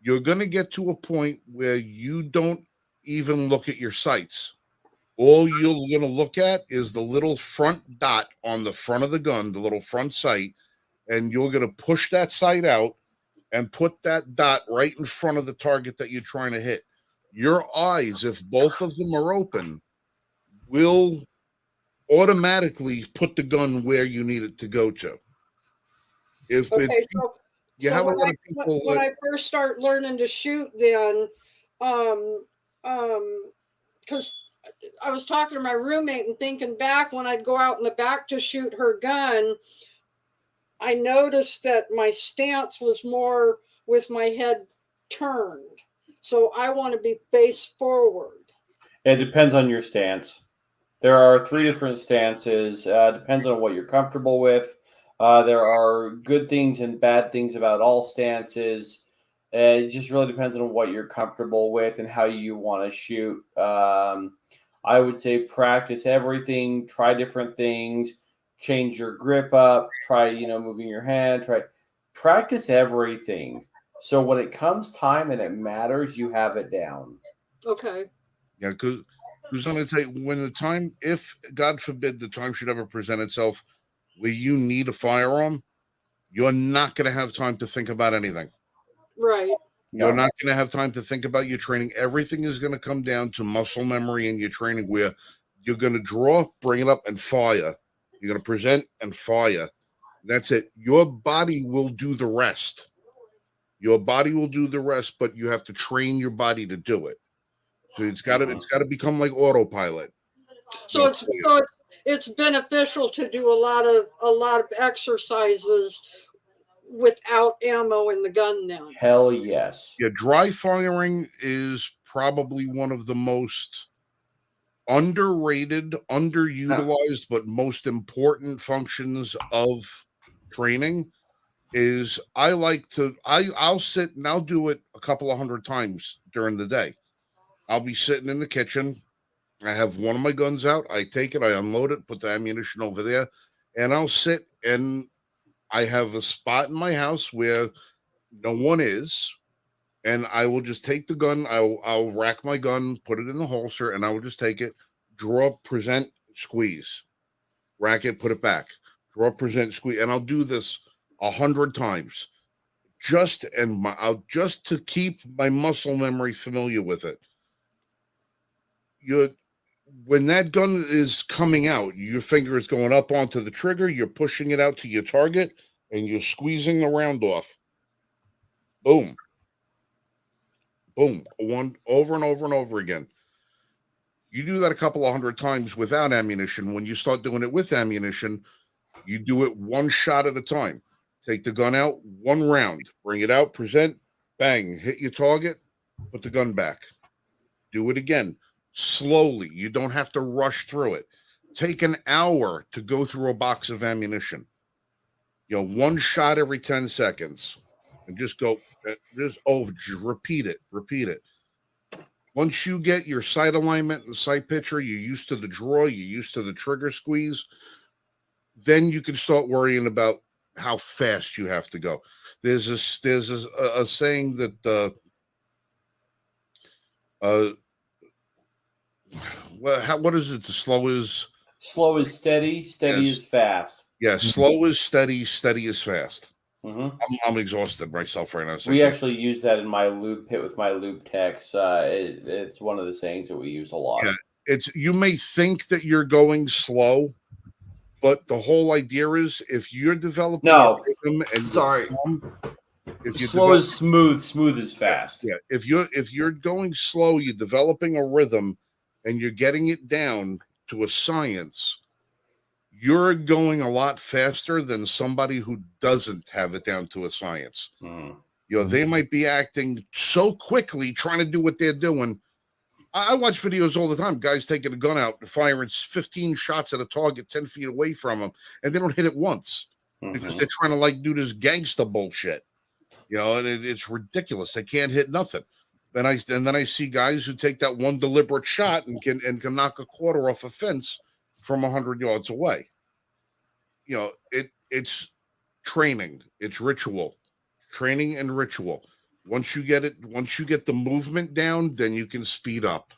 You're going to get to a point where you don't even look at your sights. All you're going to look at is the little front dot on the front of the gun, the little front sight, and you're going to push that sight out and put that dot right in front of the target that you're trying to hit. Your eyes, if both of them are open, will automatically put the gun where you need it to go to. If Okay, it's, so you have a lot of people when I first start learning to shoot, then because I was talking to my roommate and thinking back when I'd go out in the back to shoot her gun, I noticed that my stance was more with my head turned. So I want to be face forward. It depends on your stance. There are 3 different stances. Depends on what you're comfortable with. There are good things and bad things about all stances. It just really depends on what you're comfortable with and how you want to shoot. I would say practice everything, try different things, change your grip up, try, moving your hand, practice everything. So when it comes time and it matters, you have it down. Okay. Yeah, because I'm going to tell you, when the time, if God forbid the time should ever present itself where you need a firearm, you're not going to have time to think about anything. Right. You're not going to have time to think about your training. Everything is going to come down to muscle memory in your training, where you're going to draw, bring it up, and fire. You're going to present and fire. That's it. Your body will do the rest. But you have to train your body to do it. So it's got to become like autopilot. So it's beneficial to do a lot of exercises without ammo in the gun now. Hell yes. Yeah, dry firing is probably one of the most underrated, underutilized, but most important functions of training. Is I'll sit and I'll do it a couple of 100 times during the day. I'll be sitting in the kitchen. I have one of my guns out. I take it, I unload it, put the ammunition over there, and I'll sit, and I have a spot in my house where no one is, and I will just take the gun. I'll rack my gun, put it in the holster, and I will just take it, draw, present, squeeze, rack it, put it back, draw, present, squeeze, and I'll do this 100 times, just to keep my muscle memory familiar with it. When that gun is coming out, your finger is going up onto the trigger, you're pushing it out to your target, and you're squeezing the round off. Boom. Boom. One over and over and over again. You do that a couple of hundred times without ammunition. When you start doing it with ammunition, you do it one shot at a time. Take the gun out, one round, bring it out, present, bang, hit your target, put the gun back. Do it again, slowly. You don't have to rush through it. Take an hour to go through a box of ammunition. One shot every 10 seconds. And just go, just repeat it. Once you get your sight alignment and sight picture, you're used to the draw, you're used to the trigger squeeze, then you can start worrying about how fast you have to go. There's a saying that what is it? The slow is steady, steady Yes. is fast. Yeah, slow is steady, steady is fast. Mm-hmm. I'm exhausted myself right now. So We actually use that in my lube pit with my lube techs. It's one of the sayings that we use a lot. Yeah, you may think that you're going slow, but the whole idea is if you're developing a rhythm and Sorry. if you Slow is smooth, smooth is fast. Yeah, if you're going slow, you're developing a rhythm and you're getting it down to a science. You're going a lot faster than somebody who doesn't have it down to a science. They might be acting so quickly trying to do what they're doing. I watch videos all the time. Guys taking a gun out, firing 15 shots at a target 10 feet away from them, and they don't hit it once because they're trying to do this gangster bullshit. And it's ridiculous. They can't hit nothing. Then I see guys who take that one deliberate shot and can knock a quarter off a fence from 100 yards away. It's training. It's ritual, training and ritual. Once you get the movement down, then you can speed up.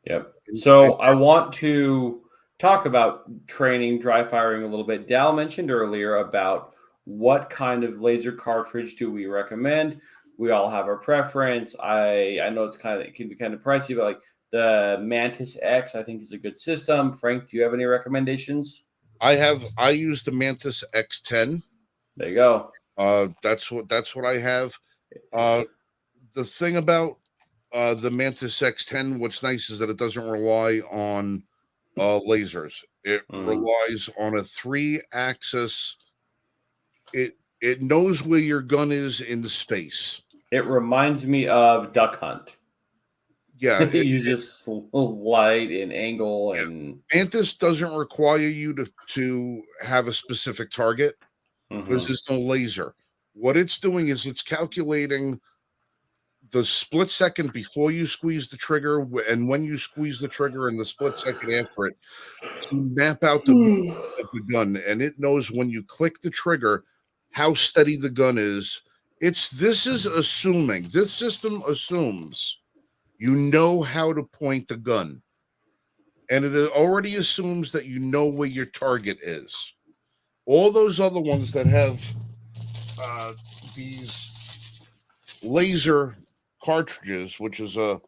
Yep. So I want to talk about training, dry firing a little bit. Dal mentioned earlier about what kind of laser cartridge do we recommend. We all have our preference. I know it can be kind of pricey, but the Mantis X, I think, is a good system. Frank, do you have any recommendations? I use the Mantis X10. There you go. That's what I have. The thing about the Mantis X10, what's nice is that it doesn't rely on lasers. It relies on a 3-axis. It knows where your gun is in the space. It reminds me of Duck Hunt. Yeah, it uses light and angle, and Mantis doesn't require you to have a specific target because there's no laser. What it's doing is it's calculating the split second before you squeeze the trigger and when you squeeze the trigger and the split second after it to map out the movement of the gun, and it knows when you click the trigger how steady the gun is. This system assumes you know how to point the gun, and it already assumes that you know where your target is. All those other ones that have these laser cartridges, which is a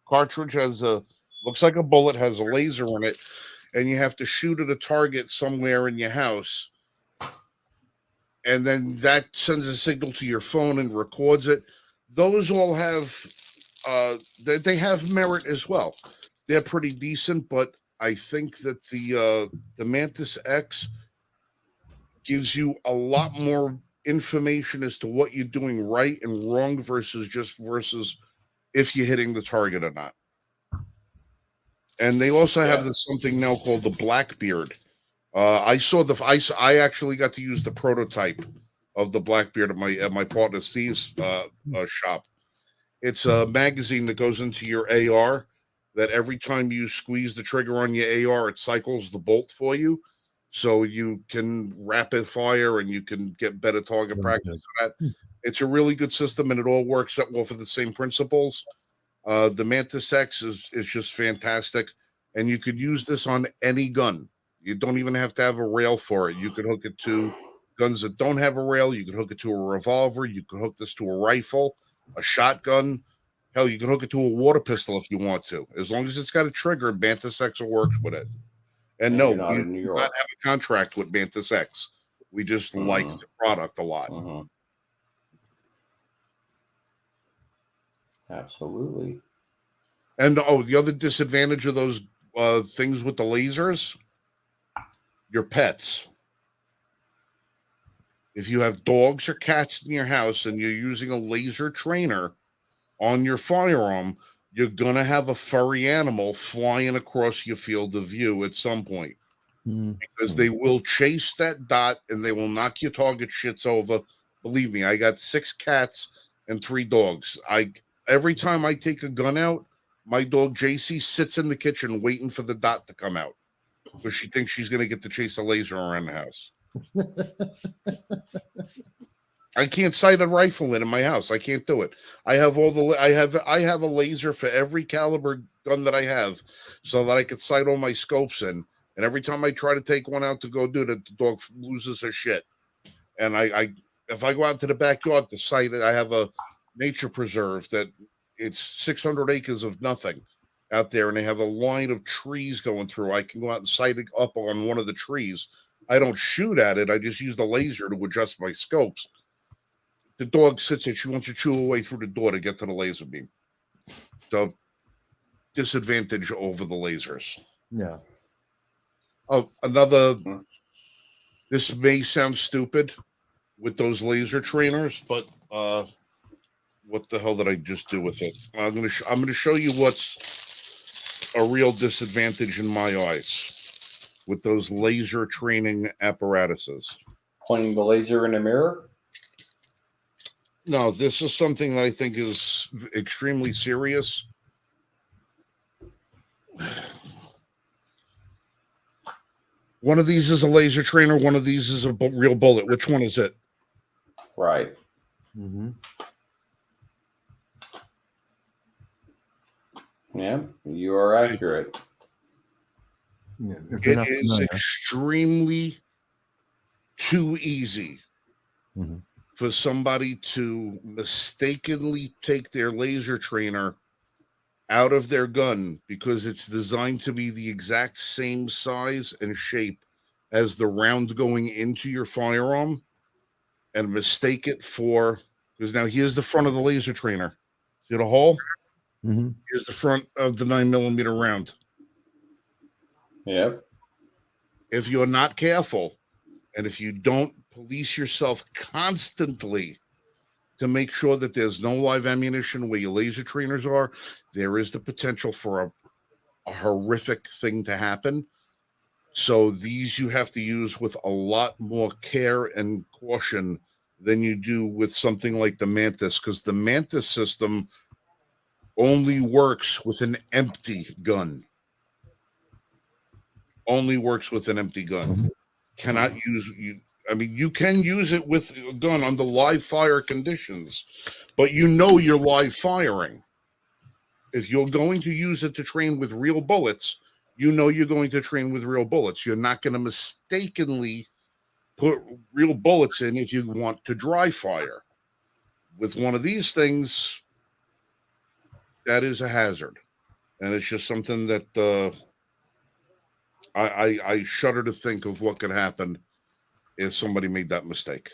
cartridge looks like a bullet, has a laser in it, and you have to shoot at a target somewhere in your house, and then that sends a signal to your phone and records it. Those all have they have merit as well. They're pretty decent, but I think that the Mantis X gives you a lot more information as to what you're doing right and wrong versus if you're hitting the target or not. And they also have something now called the Blackbeard. I actually got to use the prototype of the Blackbeard at my partner Steve's shop. It's a magazine that goes into your AR that every time you squeeze the trigger on your AR, it cycles the bolt for you. So you can rapid fire and you can get better target practice for that. It's a really good system, and it all works up well for the same principles. The Mantis X is just fantastic, and you could use this on any gun. You don't even have to have a rail for it. You could hook it to guns that don't have a rail. You could hook it to a revolver. You could hook this to a rifle, a shotgun. Hell, you can hook it to a water pistol if you want to. As long as it's got a trigger, Mantis X will work with it. And no, we do not have a contract with Mantis X. We just like the product a lot. Absolutely. And the other disadvantage of those things with the lasers, your pets. If you have dogs or cats in your house and you're using a laser trainer on your firearm, you're going to have a furry animal flying across your field of view at some point. Because they will chase that dot and they will knock your target shits over. Believe me, I got 6 cats and 3 dogs. Every time I take a gun out, my dog JC sits in the kitchen waiting for the dot to come out because she thinks she's going to get to chase a laser around the house. I can't sight a rifle in my house. I can't do it. I have I have a laser for every caliber gun that I have, so that I can sight all my scopes in. And every time I try to take one out to go do it, the dog loses her shit. And if I go out to the backyard to sight it, I have a nature preserve that it's 600 acres of nothing out there, and they have a line of trees going through. I can go out and sight it up on one of the trees. I don't shoot at it. I just use the laser to adjust my scopes. The dog sits there. She wants to chew her way through the door to get to the laser beam. So, disadvantage over the lasers. Yeah. Oh, this may sound stupid with those laser trainers, but what the hell did I just do with it? I'm gonna show you what's a real disadvantage in my eyes with those laser training apparatuses. Pointing the laser in a mirror? No, this is something that I think is extremely serious. One of these is a laser trainer. One of these is a real bullet. Which one is it? Right. Mm-hmm. Yeah, you are accurate. Yeah, it is extremely too easy for somebody to mistakenly take their laser trainer out of their gun because it's designed to be the exact same size and shape as the round going into your firearm and mistake it for, because now here's the front of the laser trainer. See the hole? Mm-hmm. Here's the front of the 9mm round. Yep. If you're not careful and if you don't police yourself constantly to make sure that there's no live ammunition where your laser trainers are, there is the potential for a horrific thing to happen. So these you have to use with a lot more care and caution than you do with something like the Mantis, because the Mantis system only works with an empty gun. Only works with an empty gun. Cannot use you. I mean, you can use it with a gun under live fire conditions, but you know you're live firing. If you're going to use it to train with real bullets, you know you're going to train with real bullets. You're not going to mistakenly put real bullets in if you want to dry fire. With one of these things, that is a hazard. And it's just something that I shudder to think of what could happen if somebody made that mistake.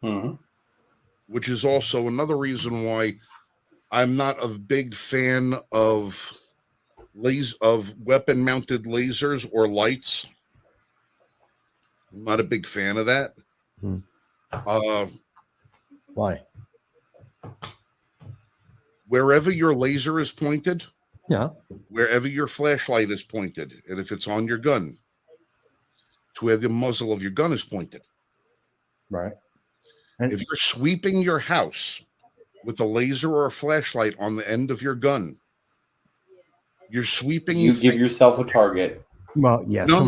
Mm-hmm. Which is also another reason why I'm not a big fan of weapon-mounted lasers or lights. I'm not a big fan of that. Why? Wherever your laser is pointed, Yeah. wherever your flashlight is pointed, and if it's on your gun, it's where the muzzle of your gun is pointed. Right. And if you're sweeping your house with a laser or a flashlight on the end of your gun, you're sweeping. You give yourself a target. Well, yes. No.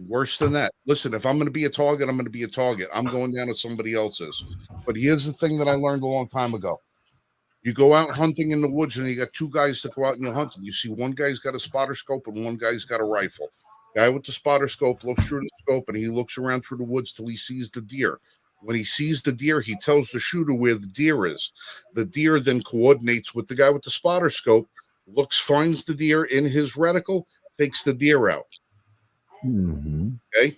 Worse than that. Listen, if I'm going to be a target, I'm going to be a target. I'm going down to somebody else's. But here's the thing that I learned a long time ago. You go out hunting in the woods and you got 2 guys to go out and you're hunting. You see one guy's got a spotter scope and one guy's got a rifle. Guy with the spotter scope looks through the scope and he looks around through the woods till he sees the deer. When he sees the deer, he tells the shooter where the deer is. The deer then coordinates with the guy with the spotter scope, finds the deer in his reticle, takes the deer out. Mm-hmm. Okay?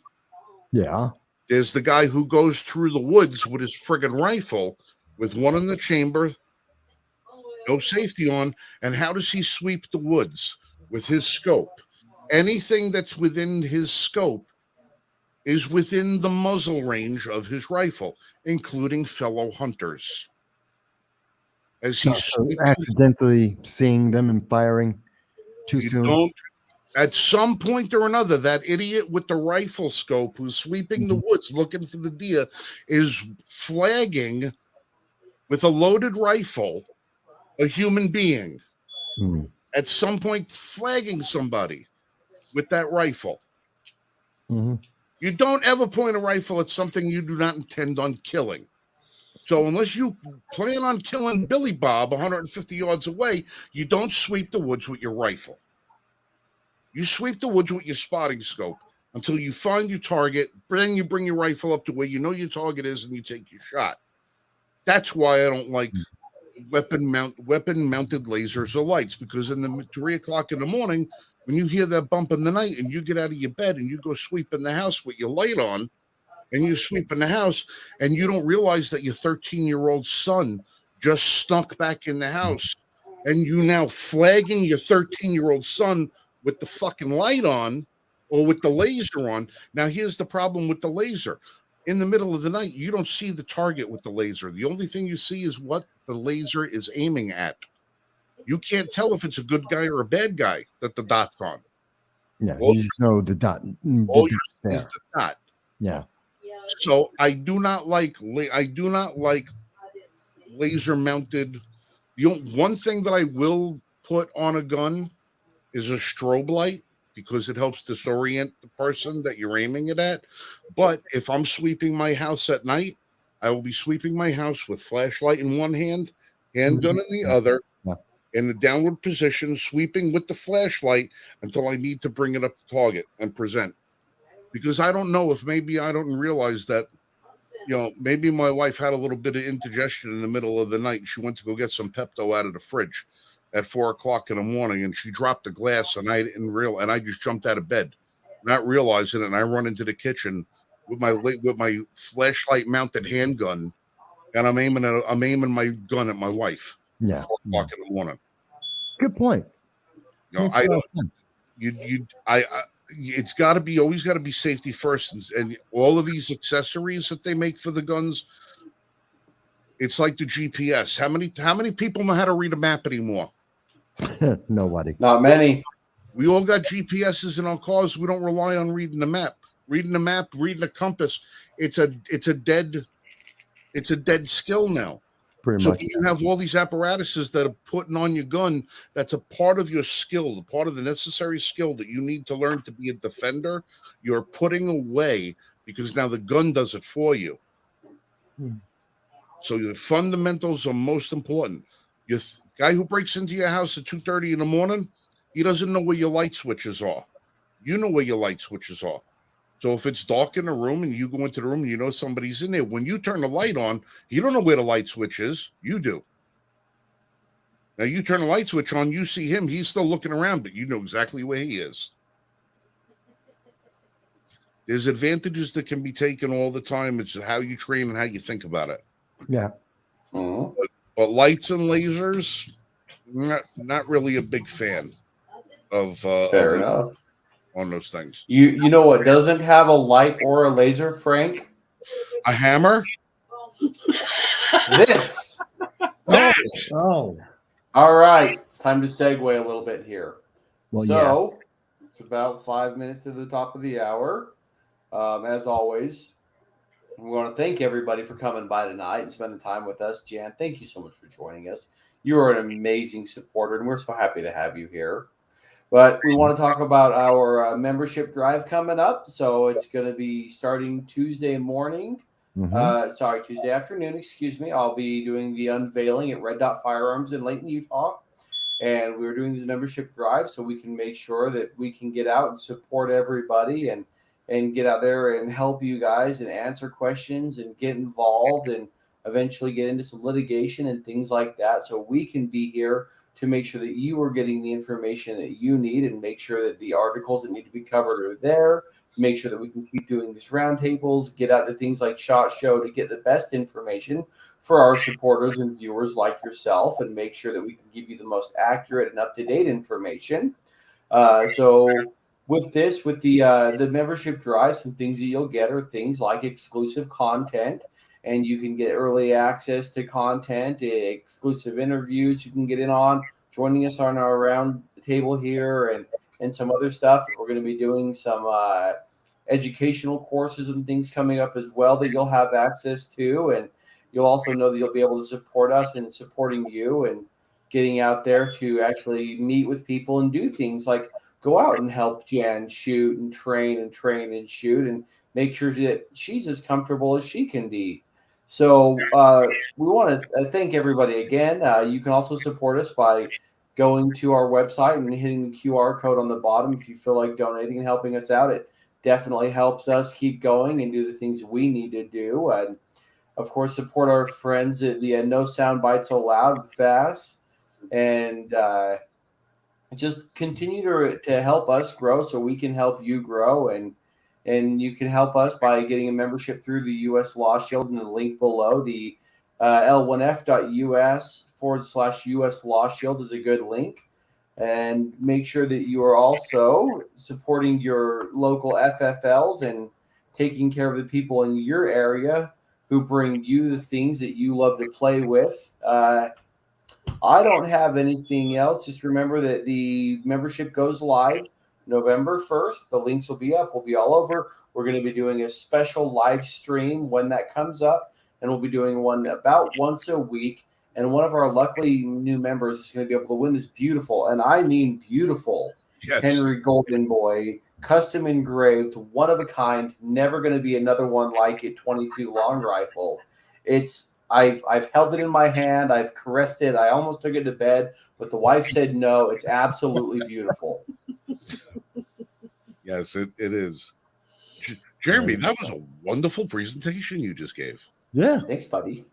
Yeah. There's the guy who goes through the woods with his friggin' rifle with one in the chamber, no safety on, and how does he sweep the woods? with his scope. Anything that's within his scope is within the muzzle range of his rifle, including fellow hunters. As he's So accidentally seeing them and firing too soon. don't, at some point or another, that idiot with the rifle scope who's sweeping the woods looking for the deer is flagging with a loaded rifle a human being. At some point, flagging somebody with that rifle. You don't ever point a rifle at something you do not intend on killing. So unless you plan on killing Billy Bob 150 yards away, you don't sweep the woods with your rifle. You sweep the woods with your spotting scope until you find your target. Then you bring your rifle up to where you know your target is and you take your shot. That's why I don't like weapon-mounted lasers or lights, because in the 3 o'clock in the morning, when you hear that bump in the night and you get out of your bed and you go sweep in the house with your light on, and you sweep in the house and you don't realize that your 13-year-old son just snuck back in the house, and you now flagging your 13-year-old son with the fucking light on or with the laser on. Now, here's the problem with the laser. In the middle of the night, you don't see the target with the laser. The only thing you see is what the laser is aiming at. You can't tell if it's a good guy or a bad guy that the dot's on. Yeah, you just know the dot. All you see is the dot. Yeah. So I do not like laser mounted. One thing that I will put on a gun is a strobe light, because it helps disorient the person that you're aiming it at. But if I'm sweeping my house at night, I will be sweeping my house with flashlight in one hand, handgun in the other, in the downward position, sweeping with the flashlight until I need to bring it up to target and present. Because I don't know if maybe I don't realize that, maybe my wife had a little bit of indigestion in the middle of the night. She went to go get some Pepto out of the fridge at 4 o'clock in the morning, and she dropped the glass, and I didn't realize, and I just jumped out of bed, not realizing it, and I run into the kitchen with my flashlight mounted handgun, and I'm aiming my gun at my wife. Yeah. 4 o'clock in the morning. Good point. I don't. It's got to be, always got to be safety first, and all of these accessories that they make for the guns, it's like the GPS. How many people know how to read a map anymore? Nobody. Not many. We all got GPSs in our cars. We don't rely on reading the map. Reading the compass. It's a dead skill now. Pretty So much. you have all these apparatuses that are putting on your gun. That's a part of your skill, the part of the necessary skill that you need to learn to be a defender. You're putting away because now the gun does it for you. So your fundamentals are most important. Your guy who breaks into your house at 2:30 in the morning, he doesn't know where your light switches are. You know where your light switches are. So if it's dark in the room and you go into the room and you know somebody's in there, when you turn the light on, you don't know where the light switch is. You do. Now you turn the light switch on, you see him, he's still looking around, but you know exactly where he is. There's advantages that can be taken all the time. It's how you train and how you think about it. Yeah. But lights and lasers, not really a big fan of Fair enough. On those things. You know what doesn't have a light or a laser, Frank? A hammer? This. Oh. All right. It's time to segue a little bit here. Well, It's about 5 minutes to the top of the hour. As always, we want to thank everybody for coming by tonight and spending time with us. Jan, thank you so much for joining us. You are an amazing supporter, and we're so happy to have you here. But we want to talk about our membership drive coming up. So it's going to be starting Tuesday morning. Tuesday afternoon, excuse me. I'll be doing the unveiling at Red Dot Firearms in Layton, Utah. And we're doing this membership drive so we can make sure that we can get out and support everybody and get out there and help you guys and answer questions and get involved and eventually get into some litigation and things like that. So we can be here to make sure that you are getting the information that you need and make sure that the articles that need to be covered are there. Make sure that we can keep doing these roundtables, get out to things like SHOT Show to get the best information for our supporters and viewers like yourself, and make sure that we can give you the most accurate and up-to-date information. So with this, with the membership drive, some things that you'll get are things like exclusive content, and you can get early access to content, exclusive interviews you can get in on, joining us on our round table here, and some other stuff. We're going to be doing some educational courses and things coming up as well that you'll have access to, and you'll also know that you'll be able to support us in supporting you and getting out there to actually meet with people and do things like go out and help Jan shoot and train and shoot and make sure that she's as comfortable as she can be. So we want to thank everybody again. You can also support us by going to our website and hitting the QR code on the bottom if you feel like donating and helping us out. It definitely helps us keep going and do the things we need to do. And of course, support our friends at the No Sound Bites Allowed Fast, and just continue to help us grow so we can help you grow. And you can help us by getting a membership through the U.S. Law Shield in the link below. The L1F.us/US Law Shield is a good link. And make sure that you are also supporting your local FFLs and taking care of the people in your area who bring you the things that you love to play with. I don't have anything else. Just remember that the membership goes live November 1st. The links will be up. We'll be all over. We're going to be doing a special live stream when that comes up, and we'll be doing one about once a week. And one of our lucky new members is going to be able to win this beautiful, and I mean beautiful, Henry Golden Boy, custom engraved, one of a kind, never going to be another one like it, 22 long rifle. I've held it in my hand. I've caressed it. I almost took it to bed, but the wife said no. It's absolutely beautiful. Yes, it is. Jeremy, that was a wonderful presentation you just gave. Yeah. Thanks, buddy.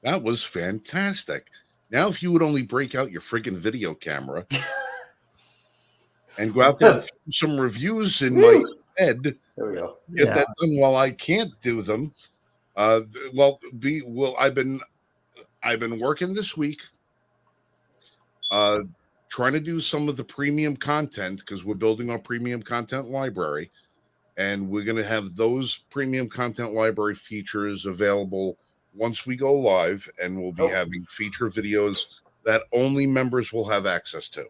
That was fantastic. Now, if you would only break out your friggin' video camera and go out there and film some reviews in my head, there we go. Get that done while I can't do them. I've been working this week, trying to do some of the premium content because we're building our premium content library, and we're going to have those premium content library features available once we go live, and we'll be having feature videos that only members will have access to.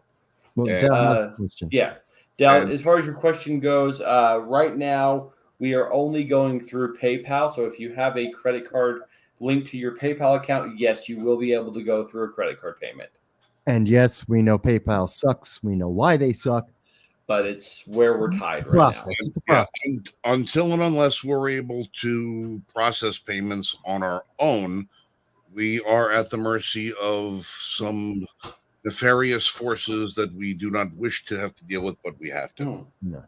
Well, Dal has a question. Yeah. Dal, as far as your question goes, right now we are only going through PayPal. So if you have a credit card linked to your PayPal account, yes, you will be able to go through a credit card payment. And yes, we know PayPal sucks. We know why they suck. But it's where we're tied right now. It's a process. And until and unless we're able to process payments on our own, we are at the mercy of some nefarious forces that we do not wish to have to deal with, but we have to. No.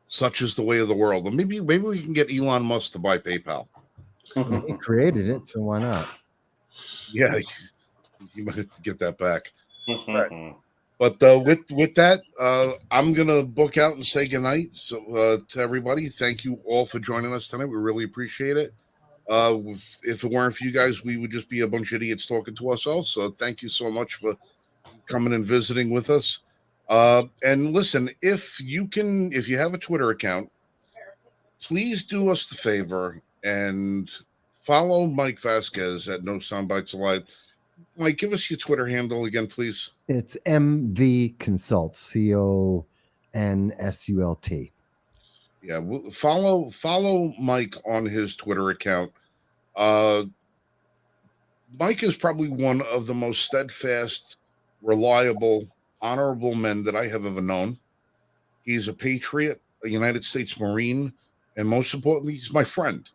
Such is the way of the world. And maybe we can get Elon Musk to buy PayPal. He created it, so why not? Yeah, you might have to get that back. Right. But with that, I'm gonna book out and say goodnight. So to everybody, thank you all for joining us tonight. We really appreciate it. If it weren't for you guys, we would just be a bunch of idiots talking to ourselves. So thank you so much for coming and visiting with us. And listen, if you have a Twitter account, please do us the favor and follow Mike Vasquez at No Soundbites Allowed. Mike, give us your Twitter handle again, please. It's MV Consults, CONSULT. Yeah, we'll follow Mike on his Twitter account. Mike is probably one of the most steadfast, reliable, honorable men that I have ever known. He's a patriot, a United States Marine, and most importantly, he's my friend.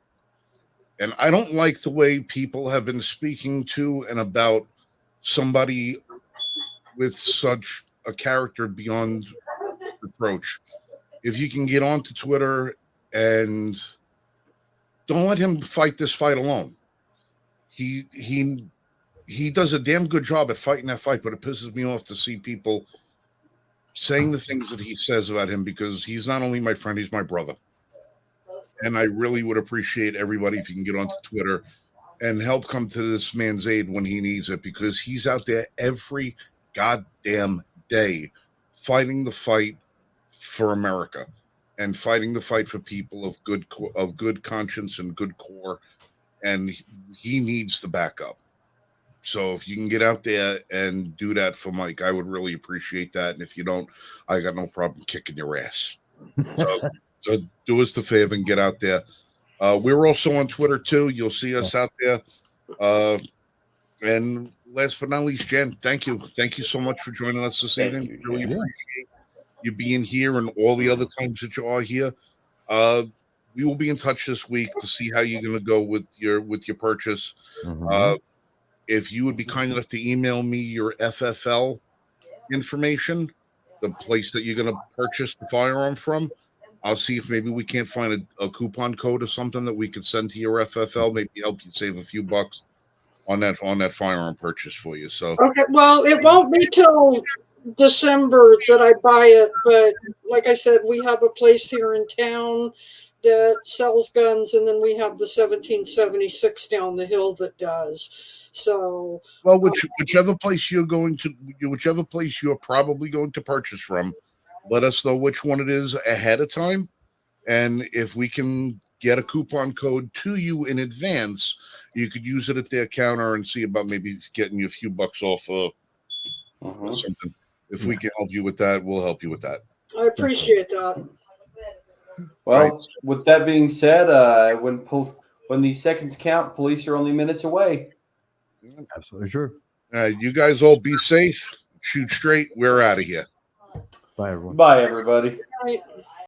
And I don't like the way people have been speaking to and about somebody with such a character beyond reproach. If you can get onto Twitter and don't let him fight this fight alone. He does a damn good job at fighting that fight, but it pisses me off to see people saying the things that he says about him, because he's not only my friend, he's my brother. And I really would appreciate everybody if you can get onto Twitter and help come to this man's aid when he needs it, because he's out there every goddamn day fighting the fight for America and fighting the fight for people of good conscience and good core, and he needs the backup. So if you can get out there and do that for Mike, I would really appreciate that. And if you don't, I got no problem kicking your ass. So do us the favor and get out there. We're also on Twitter too. You'll see us out there. And last but not least, Jen, thank you. Thank you so much for joining us this Thank evening. you, Really Jen. appreciate you being here and all the other times that you are here. We will be in touch this week to see how you're going to go with your purchase. Mhm. If you would be kind enough to email me your FFL information, the place that you're going to purchase the firearm from, I'll see if maybe we can't find a coupon code or something that we could send to your FFL, maybe help you save a few bucks on that firearm purchase for you. So Okay, well, it won't be till December that I buy it, but like I said, we have a place here in town that sells guns, and then we have the 1776 down the hill that does. So, well, whichever place you're probably going to purchase from, let us know which one it is ahead of time, and if we can get a coupon code to you in advance, you could use it at their counter and see about maybe getting you a few bucks off or something. If we can help you with that, we'll help you with that. I appreciate that. Well, Right. with that being said, when these seconds count, police are only minutes away. Absolutely true. You guys all be safe. Shoot straight. We're out of here. Bye, everyone. Bye, everybody. Right.